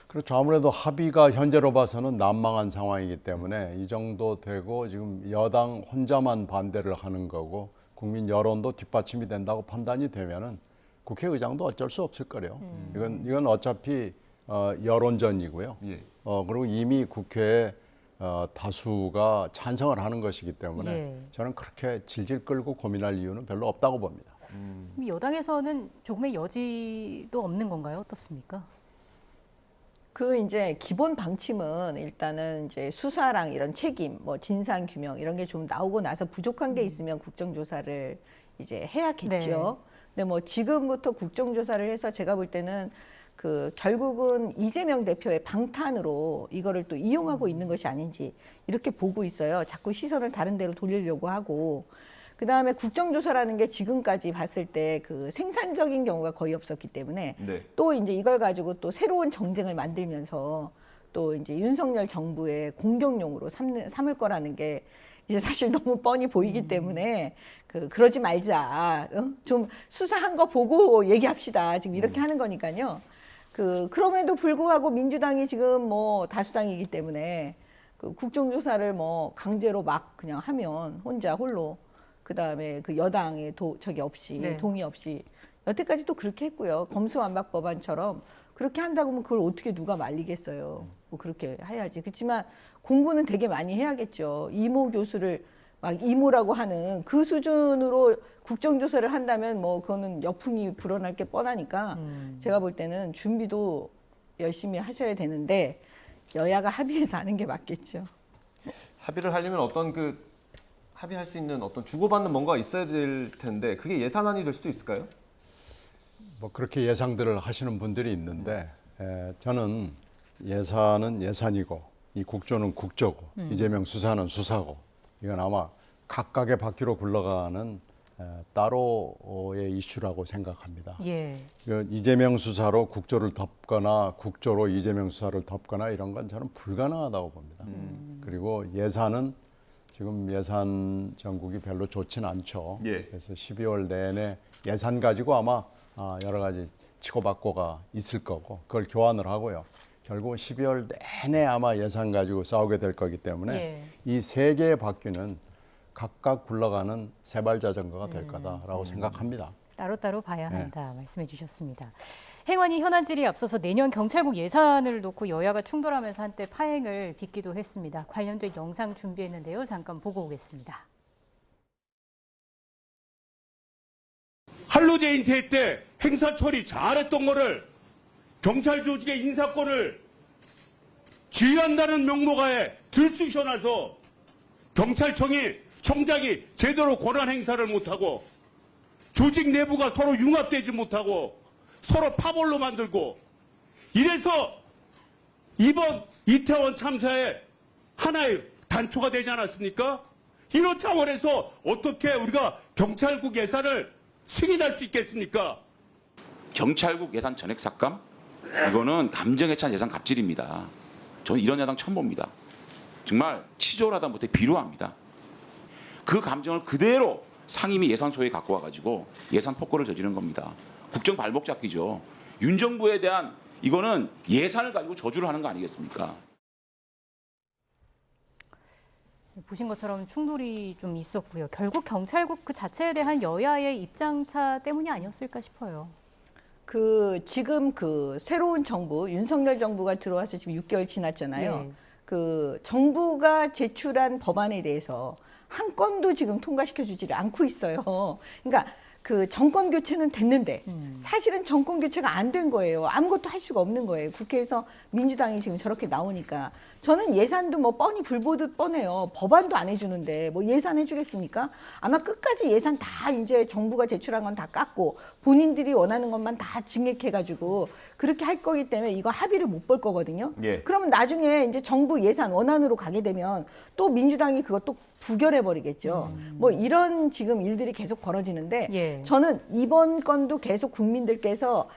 그렇죠. 아무래도 합의가 현재로 봐서는 난망한 상황이기 때문에 이 정도 되고 지금 여당 혼자만 반대를 하는 거고 국민 여론도 뒷받침이 된다고 판단이 되면은 국회의장도 어쩔 수 없을 거래요. 이건 어차피 여론전이고요. 그리고 이미 국회에 다수가 찬성을 하는 것이기 때문에 저는 그렇게 질질 끌고 고민할 이유는 별로 없다고 봅니다. 여당에서는 조금의 여지도 없는 건가요? 어떻습니까? 이제 기본 방침은 일단은 이제 수사랑 이런 책임, 뭐 진상 규명 이런 게 좀 나오고 나서 부족한 게 있으면 국정조사를 이제 해야겠죠. 근데 뭐 지금부터 국정조사를 해서 제가 볼 때는 결국은 이재명 대표의 방탄으로 이거를 또 이용하고 있는 것이 아닌지 이렇게 보고 있어요. 자꾸 시선을 다른 데로 돌리려고 하고. 그다음에 국정조사라는 게 지금까지 봤을 때 생산적인 경우가 거의 없었기 때문에 또 이제 이걸 가지고 또 새로운 정쟁을 만들면서 또 이제 윤석열 정부의 공격용으로 삼을 거라는 게 이제 사실 너무 뻔히 보이기 때문에 그러지 말자. 좀 수사한 거 보고 얘기합시다. 지금 이렇게 하는 거니까요. 그럼에도 불구하고 민주당이 지금 뭐 다수당이기 때문에 국정조사를 뭐 강제로 막 그냥 하면 홀로 그다음에 여당의 동의 없이 여태까지 또 그렇게 했고요. 검수완박 법안처럼 그렇게 한다고 하면 그걸 어떻게 누가 말리겠어요. 뭐 그렇게 해야지. 그렇지만 공부는 되게 많이 해야겠죠. 이모 교수를 막 이모라고 하는 그 수준으로 국정조사를 한다면 뭐 그거는 역풍이 불어날 게 뻔하니까 제가 볼 때는 준비도 열심히 하셔야 되는데 여야가 합의해서 하는 게 맞겠죠. 합의를 하려면 어떤 합의할 수 있는 어떤 주고받는 뭔가가 있어야 될 텐데 그게 예산안이 될 수도 있을까요? 뭐 그렇게 예상들을 하시는 분들이 있는데 저는 예산은 예산이고 이 국조는 국조고 이재명 수사는 수사고 이건 아마 각각의 바퀴로 굴러가는 따로의 이슈라고 생각합니다. 예. 이재명 수사로 국조를 덮거나 국조로 이재명 수사를 덮거나 이런 건 저는 불가능하다고 봅니다. 그리고 예산은 지금 예산 전국이 별로 좋지는 않죠. 예. 그래서 12월 내내 예산 가지고 아마 여러 가지 치고받고가 있을 거고 그걸 교환을 하고요. 결국 12월 내내 아마 예산 가지고 싸우게 될 거기 때문에 예. 이 세 개의 바퀴는 각각 굴러가는 세발자전거가 될 거다라고 생각합니다. 따로따로 봐야 한다 말씀해 주셨습니다. 행안위 현안 질의에 앞서서 내년 경찰국 예산을 놓고 여야가 충돌하면서 한때 파행을 빚기도 했습니다. 관련된 영상 준비했는데요. 잠깐 보고 오겠습니다. 한로제 인태 때 행사 처리 잘했던 거를 경찰 조직의 인사권을 지휘한다는 명목하에 들쑤셔놔서 청장이 제대로 권한 행사를 못하고 조직 내부가 서로 융합되지 못하고 서로 파벌로 만들고 이래서 이번 이태원 참사에 하나의 단초가 되지 않았습니까? 이런 차원에서 어떻게 우리가 경찰국 예산을 승인할 수 있겠습니까? 경찰국 예산 전액 삭감? 이거는 감정에 찬 예산 갑질입니다. 저는 이런 야당 처음 봅니다. 정말 치졸하다 못해 비루합니다. 그 감정을 그대로 상임위 예산소에 갖고 와가지고 예산 폭거를 저지른 겁니다. 국정 발목 잡기죠. 윤 정부에 대한 이거는 예산을 가지고 저주를 하는 거 아니겠습니까? 보신 것처럼 충돌이 좀 있었고요. 결국 경찰국 그 자체에 대한 여야의 입장차 때문이 아니었을까 싶어요. 지금 새로운 정부, 윤석열 정부가 들어와서 지금 6개월 지났잖아요. 네. 정부가 제출한 법안에 대해서 한 건도 지금 통과시켜 주지를 않고 있어요. 그러니까 정권 교체는 됐는데 사실은 정권 교체가 안 된 거예요. 아무것도 할 수가 없는 거예요. 국회에서 민주당이 지금 저렇게 나오니까 저는 예산도 뭐 뻔히 불보듯 뻔해요. 법안도 안 해주는데 뭐 예산 해주겠습니까? 아마 끝까지 예산 다 이제 정부가 제출한 건 다 깎고 본인들이 원하는 것만 다 증액해가지고 그렇게 할 거기 때문에 이거 합의를 못 볼 거거든요. 예. 그러면 나중에 이제 정부 예산 원안으로 가게 되면 또 민주당이 그것도 부결해 버리겠죠. 뭐 이런 지금 일들이 계속 벌어지는데 예. 저는 이번 건도 계속 국민들께서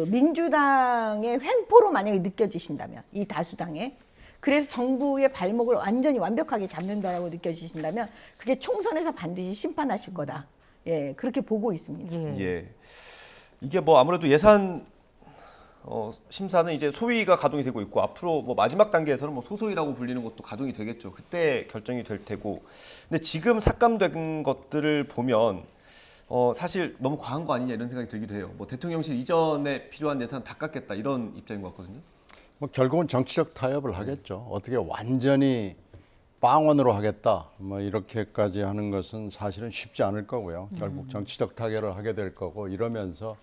민주당의 횡포로 만약에 느껴지신다면 이 다수당에 그래서 정부의 발목을 완전히 완벽하게 잡는다라고 느껴지신다면 그게 총선에서 반드시 심판하실 거다. 예, 그렇게 보고 있습니다. 예. 이게 뭐 아무래도 예산 심사는 이제 소위가 가동이 되고 있고 앞으로 뭐 마지막 단계에서는 뭐 소소위라고 불리는 것도 가동이 되겠죠. 그때 결정이 될 테고. 근데 지금 삭감된 것들을 보면 사실 너무 과한 거 아니냐 이런 생각이 들기도 해요. 뭐 대통령실 이전에 필요한 예산 다 깎겠다 이런 입장인 것 같거든요. 뭐 결국은 정치적 타협을 하겠죠. 어떻게 완전히 빵원으로 하겠다 뭐 이렇게까지 하는 것은 사실은 쉽지 않을 거고요. 결국 정치적 타결을 하게 될 거고 이러면서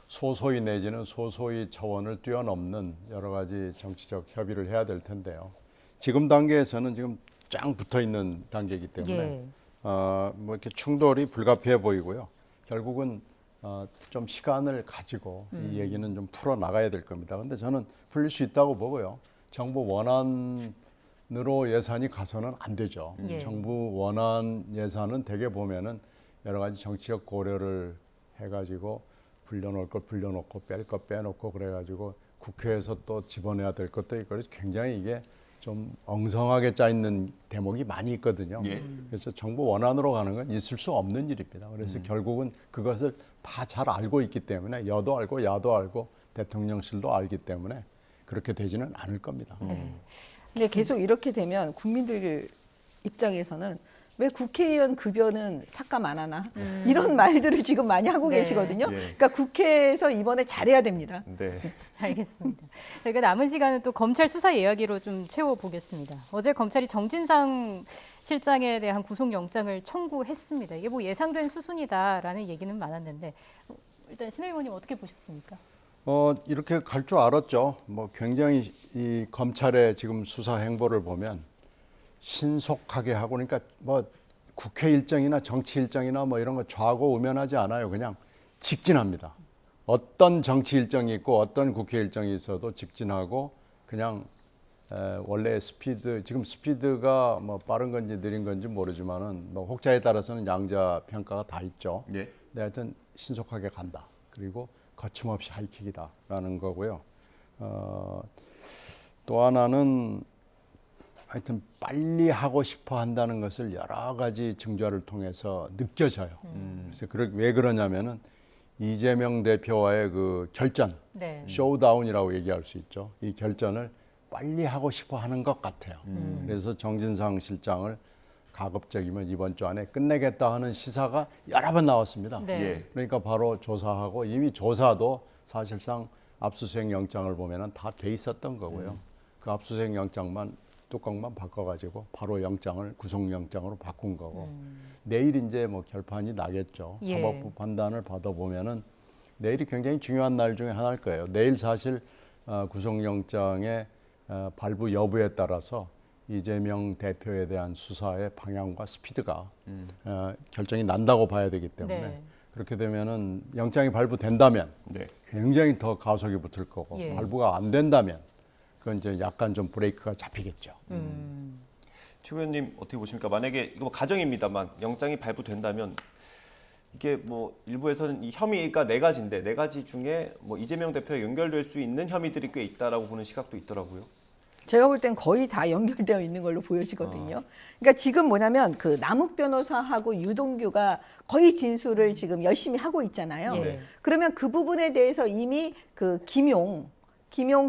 소소위 내지는 소소위 차원을 뛰어넘는 여러 가지 정치적 협의를 해야 될 텐데요. 지금 단계에서는 지금 짱 붙어 있는 단계이기 때문에 뭐 이렇게 충돌이 불가피해 보이고요. 결국은 좀 시간을 가지고 이 얘기는 좀 풀어 나가야 될 겁니다. 근데 저는 풀릴 수 있다고 보고요. 정부 원안으로 예산이 가서는 안 되죠. 정부 원안 예산은 대개 보면은 여러 가지 정치적 고려를 해가지고 불려놓을 걸 불려놓고 뺄 거 빼놓고 그래가지고 국회에서 또 집어내야 될 것도 있고 굉장히 이게 좀 엉성하게 짜 있는 대목이 많이 있거든요. 그래서 정부 원안으로 가는 건 있을 수 없는 일입니다. 그래서 결국은 그것을 다 잘 알고 있기 때문에 여도 알고 야도 알고 대통령실도 알기 때문에 그렇게 되지는 않을 겁니다. 근데 계속 이렇게 되면 국민들 입장에서는 왜 국회의원 급여는 삭감 안 하나? 이런 말들을 지금 많이 하고 네. 계시거든요. 예. 그러니까 국회에서 이번에 잘해야 됩니다. 네. 알겠습니다. 저희가 남은 시간은 또 검찰 수사 이야기로 좀 채워보겠습니다. 어제 검찰이 정진상 실장에 대한 구속영장을 청구했습니다. 이게 뭐 예상된 수순이다라는 얘기는 많았는데 일단 신 의원님 어떻게 보셨습니까? 이렇게 갈 줄 알았죠. 뭐 굉장히 이 검찰의 지금 수사 행보를 보면 신속하게 하고, 그러니까 뭐 국회 일정이나 정치 일정이나 뭐 이런 거 좌고우면하지 않아요. 그냥 직진합니다. 어떤 정치 일정이 있고 어떤 국회 일정이 있어도 직진하고 그냥 원래 지금 스피드가 뭐 빠른 건지 느린 건지 모르지만은 뭐 혹자에 따라서는 양자 평가가 다 있죠. 예. 근데 하여튼 신속하게 간다. 그리고 거침없이 하이킥이다라는 거고요. 또 하나는 하여튼 빨리 하고 싶어 한다는 것을 여러 가지 증거를 통해서 느껴져요. 그래서 왜 그러냐면은 이재명 대표와의 그 결전, 네. 쇼다운이라고 얘기할 수 있죠. 이 결전을 빨리 하고 싶어 하는 것 같아요. 그래서 정진상 실장을 가급적이면 이번 주 안에 끝내겠다 하는 시사가 여러 번 나왔습니다. 네. 예. 그러니까 바로 조사하고 이미 조사도 사실상 압수수색 영장을 보면은 다 돼 있었던 거고요. 그 압수수색 영장만 뚜껑만 바꿔가지고 바로 영장을 구속영장으로 바꾼 거고 내일 이제 뭐 결판이 나겠죠. 예. 사법부 판단을 받아보면은 내일이 굉장히 중요한 날 중에 하나일 거예요. 내일 사실 구속영장의 발부 여부에 따라서 이재명 대표에 대한 수사의 방향과 스피드가 결정이 난다고 봐야 되기 때문에 네. 그렇게 되면은 영장이 발부된다면 네. 굉장히 더 가속이 붙을 거고 예. 발부가 안 된다면 그건 이제 약간 좀 브레이크가 잡히겠죠. 최 의원님 어떻게 보십니까? 만약에 이거 뭐 가정입니다만 영장이 발부된다면 이게 뭐 일부에서는 이 혐의가 네 가지인데 네 가지 중에 뭐 이재명 대표에 연결될 수 있는 혐의들이 꽤 있다라고 보는 시각도 있더라고요. 제가 볼 땐 거의 다 연결되어 있는 걸로 보여지거든요. 그러니까 지금 뭐냐면 그 남욱 변호사하고 유동규가 거의 진술을 지금 열심히 하고 있잖아요. 예. 그러면 그 부분에 대해서 이미 그 김용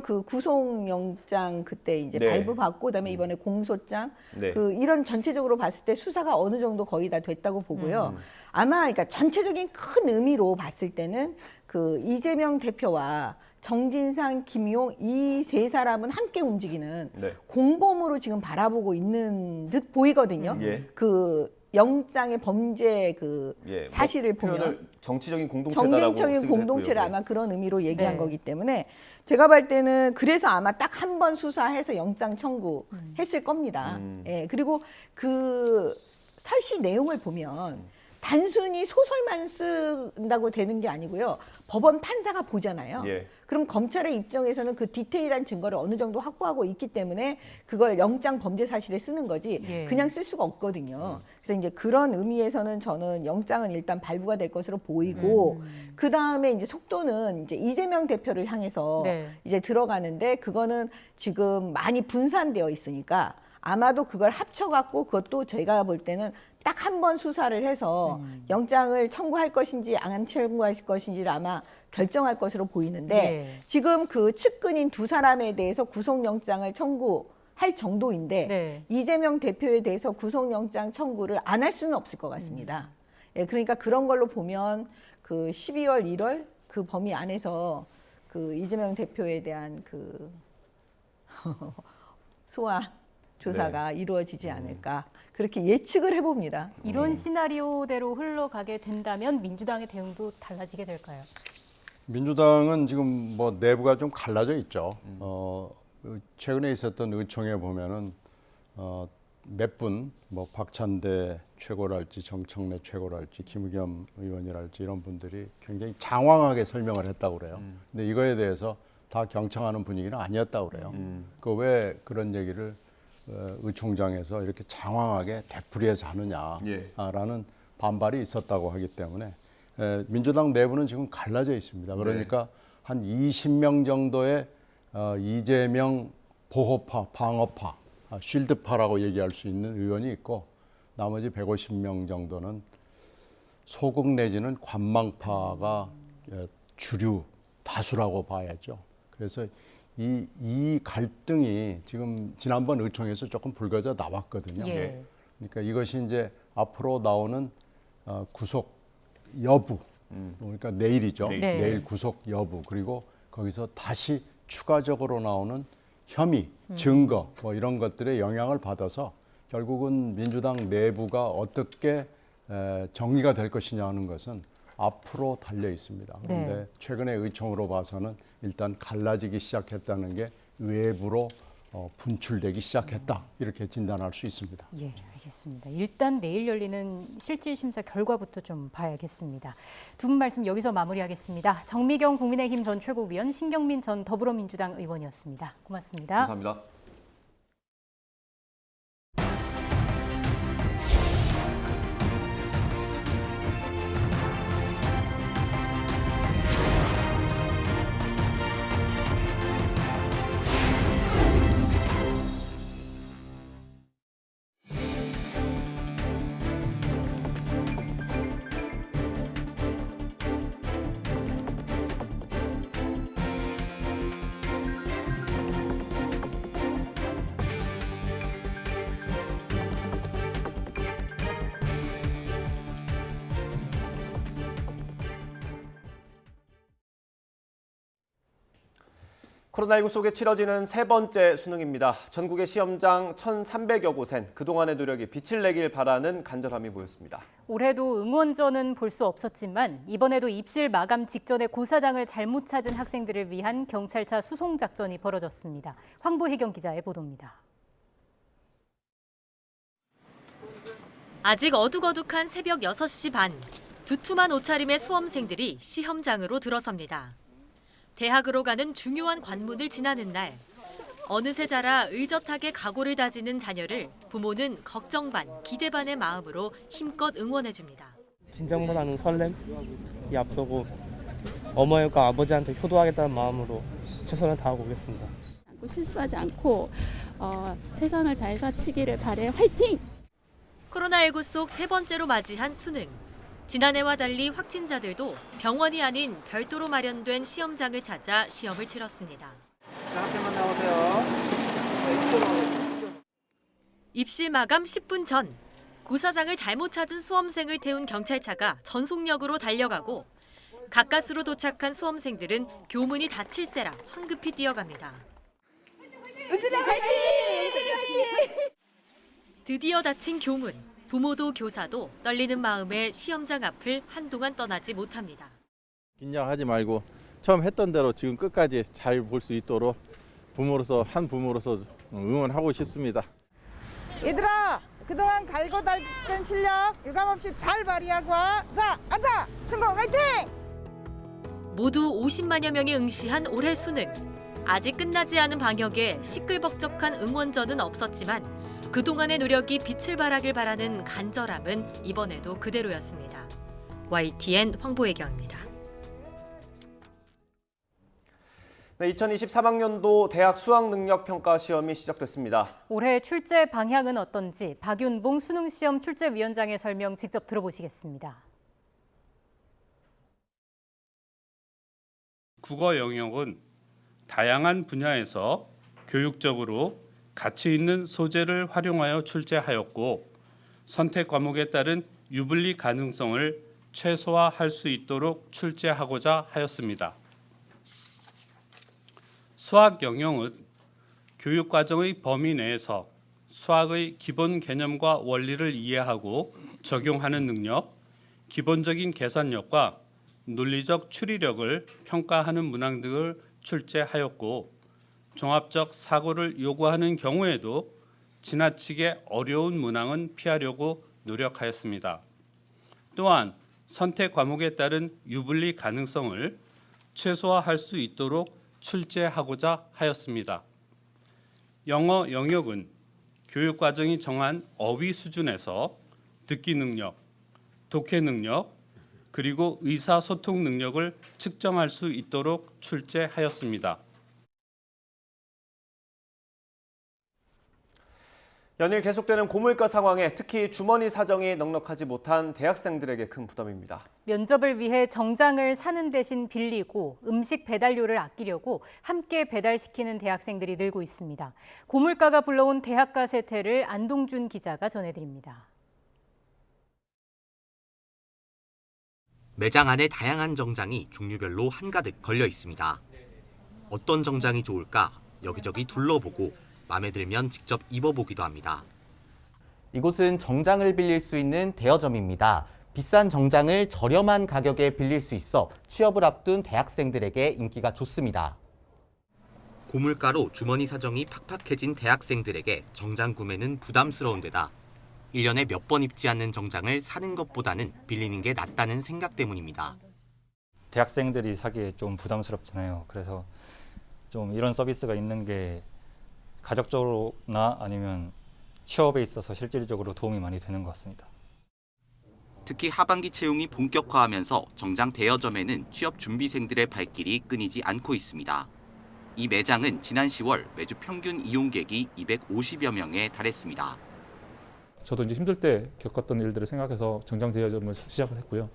그 구속영장 그때 이제 네. 발부받고 그다음에 이번에 공소장 네. 그 이런 전체적으로 봤을 때 수사가 어느 정도 거의 다 됐다고 보고요. 아마 그러니까 전체적인 큰 의미로 봤을 때는 그 이재명 대표와 정진상, 김용 이 세 사람은 함께 움직이는 네. 공범으로 지금 바라보고 있는 듯 보이거든요. 예. 그 영장의 범죄 그 예. 사실을 뭐 보면 표현을 정치적인 공동체다라고 정쟁적인 쓰기도 공동체를 했고요. 아마 그런 의미로 얘기한 네. 거기 때문에 제가 볼 때는 그래서 아마 딱 한 번 수사해서 영장 청구했을 겁니다. 예, 그리고 그 설시 내용을 보면 단순히 소설만 쓴다고 되는 게 아니고요. 법원 판사가 보잖아요. 예. 그럼 검찰의 입장에서는 그 디테일한 증거를 어느 정도 확보하고 있기 때문에 그걸 영장 범죄 사실에 쓰는 거지 예. 그냥 쓸 수가 없거든요. 그래서 이제 그런 의미에서는 저는 영장은 일단 발부가 될 것으로 보이고 그 다음에 이제 속도는 이제 이재명 대표를 향해서 네. 이제 들어가는데 그거는 지금 많이 분산되어 있으니까 아마도 그걸 합쳐갖고 그것도 제가 볼 때는 딱 한 번 수사를 해서 영장을 청구할 것인지 안 청구할 것인지를 아마 결정할 것으로 보이는데 네. 지금 그 측근인 두 사람에 대해서 구속영장을 청구할 정도인데 네. 이재명 대표에 대해서 구속영장 청구를 안 할 수는 없을 것 같습니다. 예, 그러니까 그런 걸로 보면 그 12월, 1월 그 범위 안에서 그 이재명 대표에 대한 그 소환 조사가 이루어지지 않을까 그렇게 예측을 해봅니다. 이런 시나리오대로 흘러가게 된다면 민주당의 대응도 달라지게 될까요? 민주당은 지금 뭐 내부가 좀 갈라져 있죠. 최근에 있었던 의총에 보면은 몇 분, 뭐 박찬대 최고랄지 정청래 최고랄지 김의겸 의원이랄지 이런 분들이 굉장히 장황하게 설명을 했다고 그래요. 근데 이거에 대해서 다 경청하는 분위기는 아니었다고 그래요. 그 왜 그런 얘기를 의총장에서 이렇게 장황하게 되풀이해서 하느냐라는 반발이 있었다고 하기 때문에 민주당 내부는 지금 갈라져 있습니다. 그러니까 한 20명 정도의 이재명 보호파, 방어파, 쉴드파라고 얘기할 수 있는 의원이 있고 나머지 150명 정도는 소극 내지는 관망파가 주류 다수라고 봐야죠. 그래서 이 갈등이 지금 지난번 의총에서 조금 불거져 나왔거든요. 예. 그러니까 이것이 이제 앞으로 나오는 구속 여부, 그러니까 내일이죠. 네. 내일 구속 여부, 그리고 거기서 다시 추가적으로 나오는 혐의, 증거 뭐 이런 것들의 영향을 받아서 결국은 민주당 내부가 어떻게 정리가 될 것이냐 하는 것은 앞으로 달려 있습니다. 그런데 네. 최근의 의총으로 봐서는 일단 갈라지기 시작했다는 게 외부로 분출되기 시작했다, 이렇게 진단할 수 있습니다. 예, 알겠습니다. 일단 내일 열리는 실질 심사 결과부터 좀 봐야겠습니다. 두 분 말씀 여기서 마무리하겠습니다. 정미경 국민의힘 전 최고위원, 신경민 전 더불어민주당 의원이었습니다. 고맙습니다. 감사합니다. 코로나19 속에 치러지는 세 번째 수능입니다. 전국의 시험장 1,300여 곳엔 그동안의 노력이 빛을 내길 바라는 간절함이 보였습니다. 올해도 응원전은 볼 수 없었지만 이번에도 입실 마감 직전에 고사장을 잘못 찾은 학생들을 위한 경찰차 수송 작전이 벌어졌습니다. 황보혜경 기자의 보도입니다. 아직 어둑어둑한 새벽 6시 반, 두툼한 옷차림의 수험생들이 시험장으로 들어섭니다. 대학으로 가는 중요한 관문을 지나는 날, 어느새 자라 의젓하게 각오를 다지는 자녀를 부모는 걱정 반, 기대 반의 마음으로 힘껏 응원해줍니다. 긴장보다는 설렘이 앞서고 어머니과 아버지한테 효도하겠다는 마음으로 최선을 다하고 오겠습니다. 실수하지 않고 최선을 다해서 치기를 바래. 화이팅! 코로나19 속 세 번째로 맞이한 수능. 지난해와 달리 확진자들도 병원이 아닌 별도로 마련된 시험장을 찾아 시험을 치렀습니다. 앞에만 나오세요. 입시 마감 10분 전, 고사장을 잘못 찾은 수험생을 태운 경찰차가 전속력으로 달려가고 가까스로 도착한 수험생들은 교문이 닫힐세라 황급히 뛰어갑니다. 드디어 닫힌 교문. 부모도 교사도 떨리는 마음에 시험장 앞을 한동안 떠나지 못합니다. 긴장하지 말고 처음 했던 대로 지금 끝까지 잘 볼 수 있도록 한 부모로서 응원하고 싶습니다. 얘들아, 그동안 갈고 닦은 실력 유감없이 잘 발휘하고 와. 자, 앉아! 친구 화이팅! 모두 50만여 명이 응시한 올해 수능. 아직 끝나지 않은 방역에 시끌벅적한 응원전은 없었지만 그동안의 노력이 빛을 발하길 바라는 간절함은 이번에도 그대로였습니다. YTN 황보혜경입니다. 네, 2023학년도 대학 수학능력평가 시험이 시작됐습니다. 올해 출제 방향은 어떤지 박윤봉 수능시험 출제위원장의 설명 직접 들어보시겠습니다. 국어 영역은 다양한 분야에서 교육적으로 가치 있는 소재를 활용하여 출제하였고 선택 과목에 따른 유불리 가능성을 최소화할 수 있도록 출제하고자 하였습니다. 수학 영역은 교육과정의 범위 내에서 수학의 기본 개념과 원리를 이해하고 적용하는 능력, 기본적인 계산력과 논리적 추리력을 평가하는 문항 등을 출제하였고 종합적 사고를 요구하는 경우에도 지나치게 어려운 문항은 피하려고 노력하였습니다. 또한 선택 과목에 따른 유불리 가능성을 최소화할 수 있도록 출제하고자 하였습니다. 영어 영역은 교육과정이 정한 어휘 수준에서 듣기 능력, 독해 능력, 그리고 의사소통 능력을 측정할 수 있도록 출제하였습니다. 연일 계속되는 고물가 상황에 특히 주머니 사정이 넉넉하지 못한 대학생들에게 큰 부담입니다. 면접을 위해 정장을 사는 대신 빌리고 음식 배달료를 아끼려고 함께 배달시키는 대학생들이 늘고 있습니다. 고물가가 불러온 대학가 세태를 안동준 기자가 전해드립니다. 매장 안에 다양한 정장이 종류별로 한가득 걸려 있습니다. 어떤 정장이 좋을까 여기저기 둘러보고 마음에 들면 직접 입어보기도 합니다. 이곳은 정장을 빌릴 수 있는 대여점입니다. 비싼 정장을 저렴한 가격에 빌릴 수 있어 취업을 앞둔 대학생들에게 인기가 좋습니다. 고물가로 주머니 사정이 팍팍해진 대학생들에게 정장 구매는 부담스러운 데다 1년에 몇 번 입지 않는 정장을 사는 것보다는 빌리는 게 낫다는 생각 때문입니다. 대학생들이 사기에 좀 부담스럽잖아요. 그래서 좀 이런 서비스가 있는 게 가족적으로나 아니면 취업에 있어서 실질적으로 도움이 많이 되는 것 같습니다. 특히 하반기 채용이 본격화하면서 정장 대여점에는 취업 준비생들의 발길이 끊이지 않고 있습니다. 이 매장은 지난 10월 매주 평균 이용객이 250여 명에 달했습니다. 저도 이제 힘들 때 겪었던 일들을 생각해서 정장 대여점을 시작을 했고요.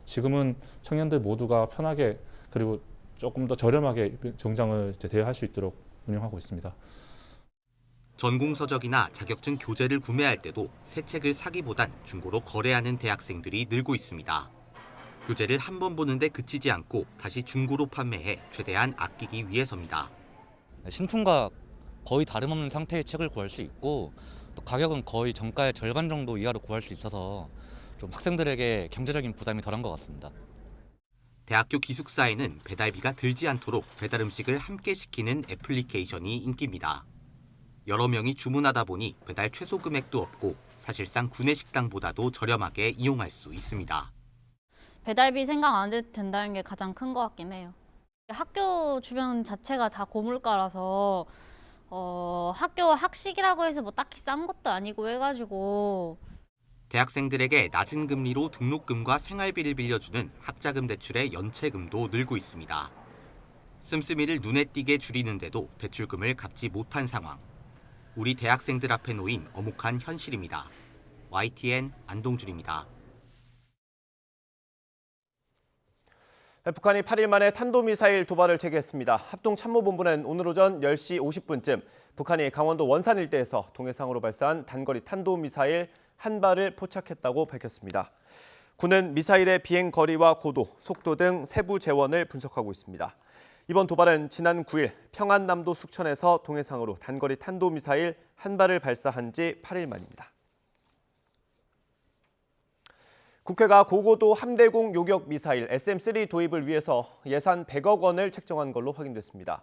지금은 청년들 모두가 편하게 그리고 조금 더 저렴하게 정장을 대여할 수 있도록 운영하고 있습니다. 전공서적이나 자격증 교재를 구매할 때도 새 책을 사기보단 중고로 거래하는 대학생들이 늘고 있습니다. 교재를 한 번 보는데 그치지 않고 다시 중고로 판매해 최대한 아끼기 위해서입니다. 신품과 거의 다름없는 상태의 책을 구할 수 있고 또 가격은 거의 정가의 절반 정도 이하로 구할 수 있어서 좀 학생들에게 경제적인 부담이 덜한 것 같습니다. 대학교 기숙사에는 배달비가 들지 않도록 배달 음식을 함께 시키는 애플리케이션이 인기입니다. 여러 명이 주문하다 보니 배달 최소 금액도 없고 사실상 구내식당보다도 저렴하게 이용할 수 있습니다. 배달비 생각 안 해도 된다는 게 가장 큰 것 같긴 해요. 학교 주변 자체가 다 고물가라서 학교 학식이라고 해서 뭐 딱히 싼 것도 아니고 해가지고 대학생들에게 낮은 금리로 등록금과 생활비를 빌려주는 학자금 대출의 연체금도 늘고 있습니다. 씀씀이를 눈에 띄게 줄이는데도 대출금을 갚지 못한 상황. 우리 대학생들 앞에 놓인 엄혹한 현실입니다. YTN 안동준입니다. 북한이 8일 만에 탄도미사일 도발을 재개했습니다. 합동참모본부는 오늘 오전 10시 50분쯤 북한이 강원도 원산 일대에서 동해상으로 발사한 단거리 탄도미사일 한 발을 포착했다고 밝혔습니다. 군은 미사일의 비행 거리와 고도, 속도 등 세부 재원을 분석하고 있습니다. 이번 도발은 지난 9일 평안남도 숙천에서 동해상으로 단거리 탄도미사일 한 발을 발사한 지 8일 만입니다. 국회가 고고도 함대공 요격 미사일 SM-3 도입을 위해서 예산 100억 원을 책정한 걸로 확인됐습니다.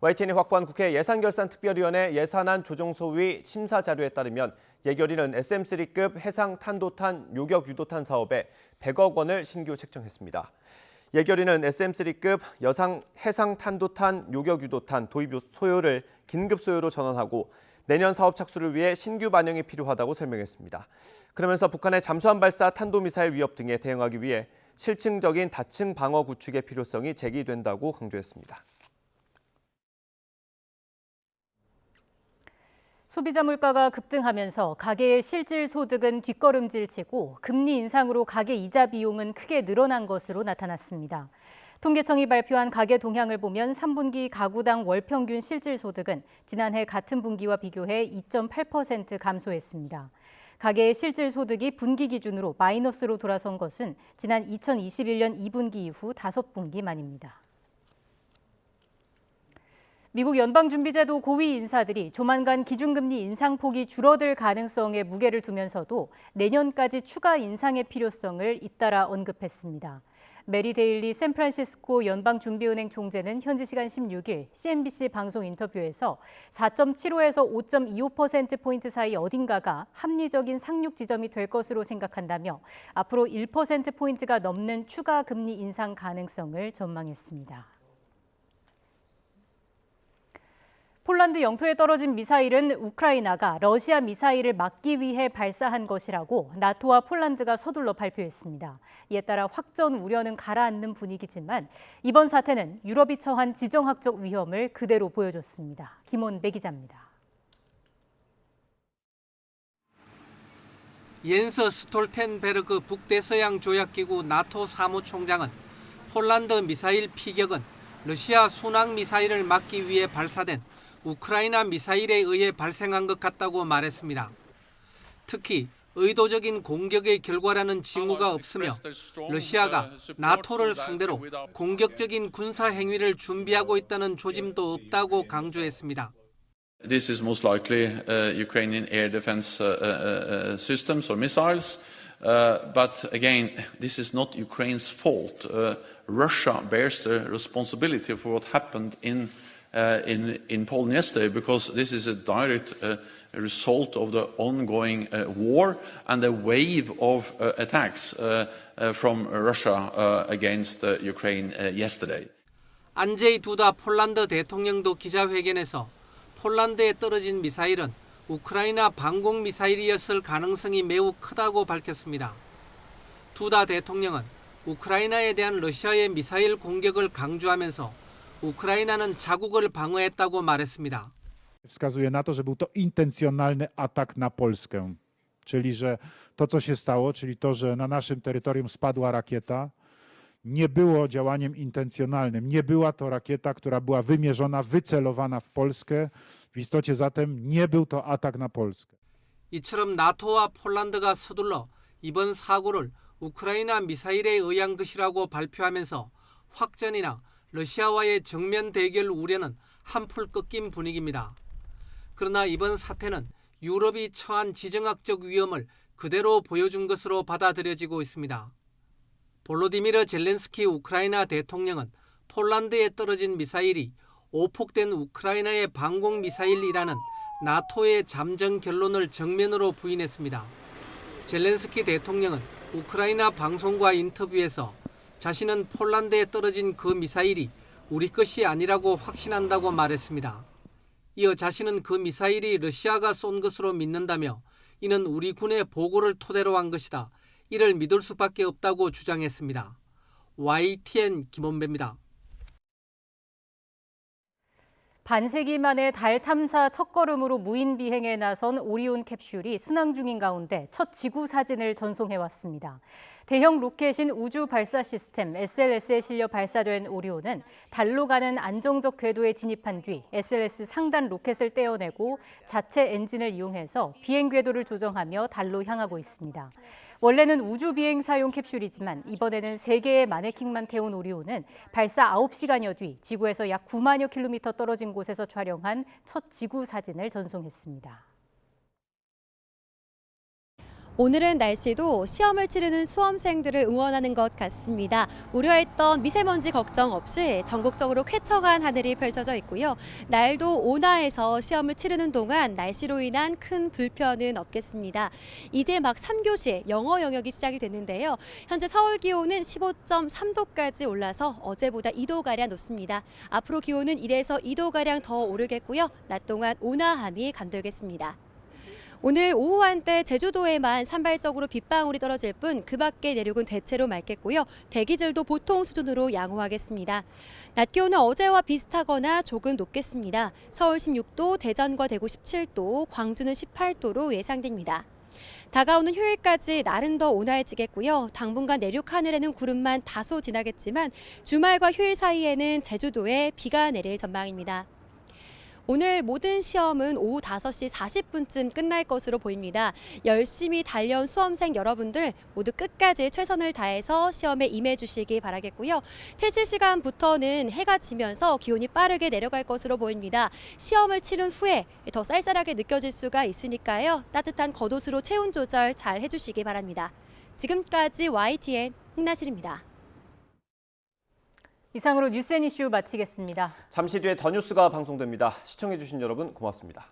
YTN이 확보한 국회 예산결산특별위원회 예산안 조정소위 심사 자료에 따르면 예결위는 SM-3급 해상탄도탄 요격 유도탄 사업에 100억 원을 신규 책정했습니다. 예결위는 SM-3급 해상탄도탄 요격 유도탄 도입 소요를 긴급 소요로 전환하고 내년 사업 착수를 위해 신규 반영이 필요하다고 설명했습니다. 그러면서 북한의 잠수함 발사 탄도미사일 위협 등에 대응하기 위해 실층적인 다층 방어 구축의 필요성이 제기된다고 강조했습니다. 소비자 물가가 급등하면서 가계의 실질 소득은 뒷걸음질 치고 금리 인상으로 가계 이자 비용은 크게 늘어난 것으로 나타났습니다. 통계청이 발표한 가계 동향을 보면 3분기 가구당 월 평균 실질 소득은 지난해 같은 분기와 비교해 2.8% 감소했습니다. 가계의 실질 소득이 분기 기준으로 마이너스로 돌아선 것은 지난 2021년 2분기 이후 5분기 만입니다. 미국 연방준비제도 고위 인사들이 조만간 기준금리 인상폭이 줄어들 가능성에 무게를 두면서도 내년까지 추가 인상의 필요성을 잇따라 언급했습니다. 메리 데일리 샌프란시스코 연방준비은행 총재는 현지 시간 16일 CNBC 방송 인터뷰에서 4.75에서 5.25%포인트 사이 어딘가가 합리적인 상륙 지점이 될 것으로 생각한다며 앞으로 1%포인트가 넘는 추가 금리 인상 가능성을 전망했습니다. 폴란드 영토에 떨어진 미사일은 우크라이나가 러시아 미사일을 막기 위해 발사한 것이라고 나토와 폴란드가 서둘러 발표했습니다. 이에 따라 확전 우려는 가라앉는 분위기지만 이번 사태는 유럽이 처한 지정학적 위험을 그대로 보여줬습니다. 김원배 기자입니다. 옌스 스톨텐베르그 북대서양 조약기구 나토 사무총장은 폴란드 미사일 피격은 러시아 순항 미사일을 막기 위해 발사된 우크라이나 미사일에 의해 발생한 것 같다고 말했습니다. 특히 의도적인 공격의 결과라는 징후가 없으며 러시아가 나토를 상대로 공격적인 군사 행위를 준비하고 있다는 조짐도 없다고 강조했습니다. This is most likely Ukrainian air defense systems or missiles, but again, this is not Ukraine's fault. Russia bears the responsibility for what happened in Poland yesterday, because this is a direct result of the ongoing war and a wave of attacks from Russia against Ukraine yesterday. 안제이 두다 폴란드 대통령도 기자회견에서 폴란드에 떨어진 미사일은 우크라이나 방공 미사일이었을 가능성이 매우 크다고 밝혔습니다. 두다 대통령은 우크라이나에 대한 러시아의 미사일 공격을 강조하면서 우크라이나는 자국을 방어했다고 말했습니다. Wskazuje na to, że był to intencjonalny atak na Polskę, czyli że to, co się stało, czyli to, że na naszym terytorium spadła rakieta, nie było działaniem intencjonalnym. Nie była to rakieta, która była wymierzona, wycelowana w Polskę. W istocie zatem nie był to atak na Polskę. 이처럼 나토와 폴란드가 서둘러 이번 사고를 우크라이나 미사일에 의한 것이라고 발표하면서 확전이나 러시아와의 정면 대결 우려는 한풀 꺾인 분위기입니다. 그러나 이번 사태는 유럽이 처한 지정학적 위험을 그대로 보여준 것으로 받아들여지고 있습니다. 볼로디미르 젤렌스키 우크라이나 대통령은 폴란드에 떨어진 미사일이 오폭된 우크라이나의 방공 미사일이라는 나토의 잠정 결론을 정면으로 부인했습니다. 젤렌스키 대통령은 우크라이나 방송과 인터뷰에서 자신은 폴란드에 떨어진 그 미사일이 우리 것이 아니라고 확신한다고 말했습니다. 이어 자신은 그 미사일이 러시아가 쏜 것으로 믿는다며 이는 우리 군의 보고를 토대로 한 것이다. 이를 믿을 수밖에 없다고 주장했습니다. YTN 김원배입니다. 반세기 만에 달 탐사 첫걸음으로 무인 비행에 나선 오리온 캡슐이 순항 중인 가운데 첫 지구 사진을 전송해왔습니다. 대형 로켓인 우주 발사 시스템 SLS에 실려 발사된 오리온은 달로 가는 안정적 궤도에 진입한 뒤 SLS 상단 로켓을 떼어내고 자체 엔진을 이용해서 비행 궤도를 조정하며 달로 향하고 있습니다. 원래는 우주 비행사용 캡슐이지만 이번에는 3개의 마네킹만 태운 오리온은 발사 9시간여 뒤 지구에서 약 9만여 킬로미터 떨어진 곳에서 촬영한 첫 지구 사진을 전송했습니다. 오늘은 날씨도 시험을 치르는 수험생들을 응원하는 것 같습니다. 우려했던 미세먼지 걱정 없이 전국적으로 쾌청한 하늘이 펼쳐져 있고요. 날도 온화해서 시험을 치르는 동안 날씨로 인한 큰 불편은 없겠습니다. 이제 막 3교시 영어 영역이 시작이 됐는데요. 현재 서울 기온은 15.3도까지 올라서 어제보다 2도가량 높습니다. 앞으로 기온은 1에서 2도가량 더 오르겠고요. 낮 동안 온화함이 감돌겠습니다. 오늘 오후 한때 제주도에만 산발적으로 빗방울이 떨어질 뿐 그 밖의 내륙은 대체로 맑겠고요. 대기질도 보통 수준으로 양호하겠습니다. 낮 기온은 어제와 비슷하거나 조금 높겠습니다. 서울 16도, 대전과 대구 17도, 광주는 18도로 예상됩니다. 다가오는 휴일까지 날은 더 온화해지겠고요. 당분간 내륙 하늘에는 구름만 다소 지나겠지만 주말과 휴일 사이에는 제주도에 비가 내릴 전망입니다. 오늘 모든 시험은 오후 5시 40분쯤 끝날 것으로 보입니다. 열심히 달려온 수험생 여러분들 모두 끝까지 최선을 다해서 시험에 임해 주시기 바라겠고요. 퇴실 시간부터는 해가 지면서 기온이 빠르게 내려갈 것으로 보입니다. 시험을 치른 후에 더 쌀쌀하게 느껴질 수가 있으니까요. 따뜻한 겉옷으로 체온 조절 잘 해주시기 바랍니다. 지금까지 YTN 홍나실입니다. 이상으로 뉴스 앤 이슈 마치겠습니다. 잠시 뒤에 더 뉴스가 방송됩니다. 시청해주신 여러분 고맙습니다.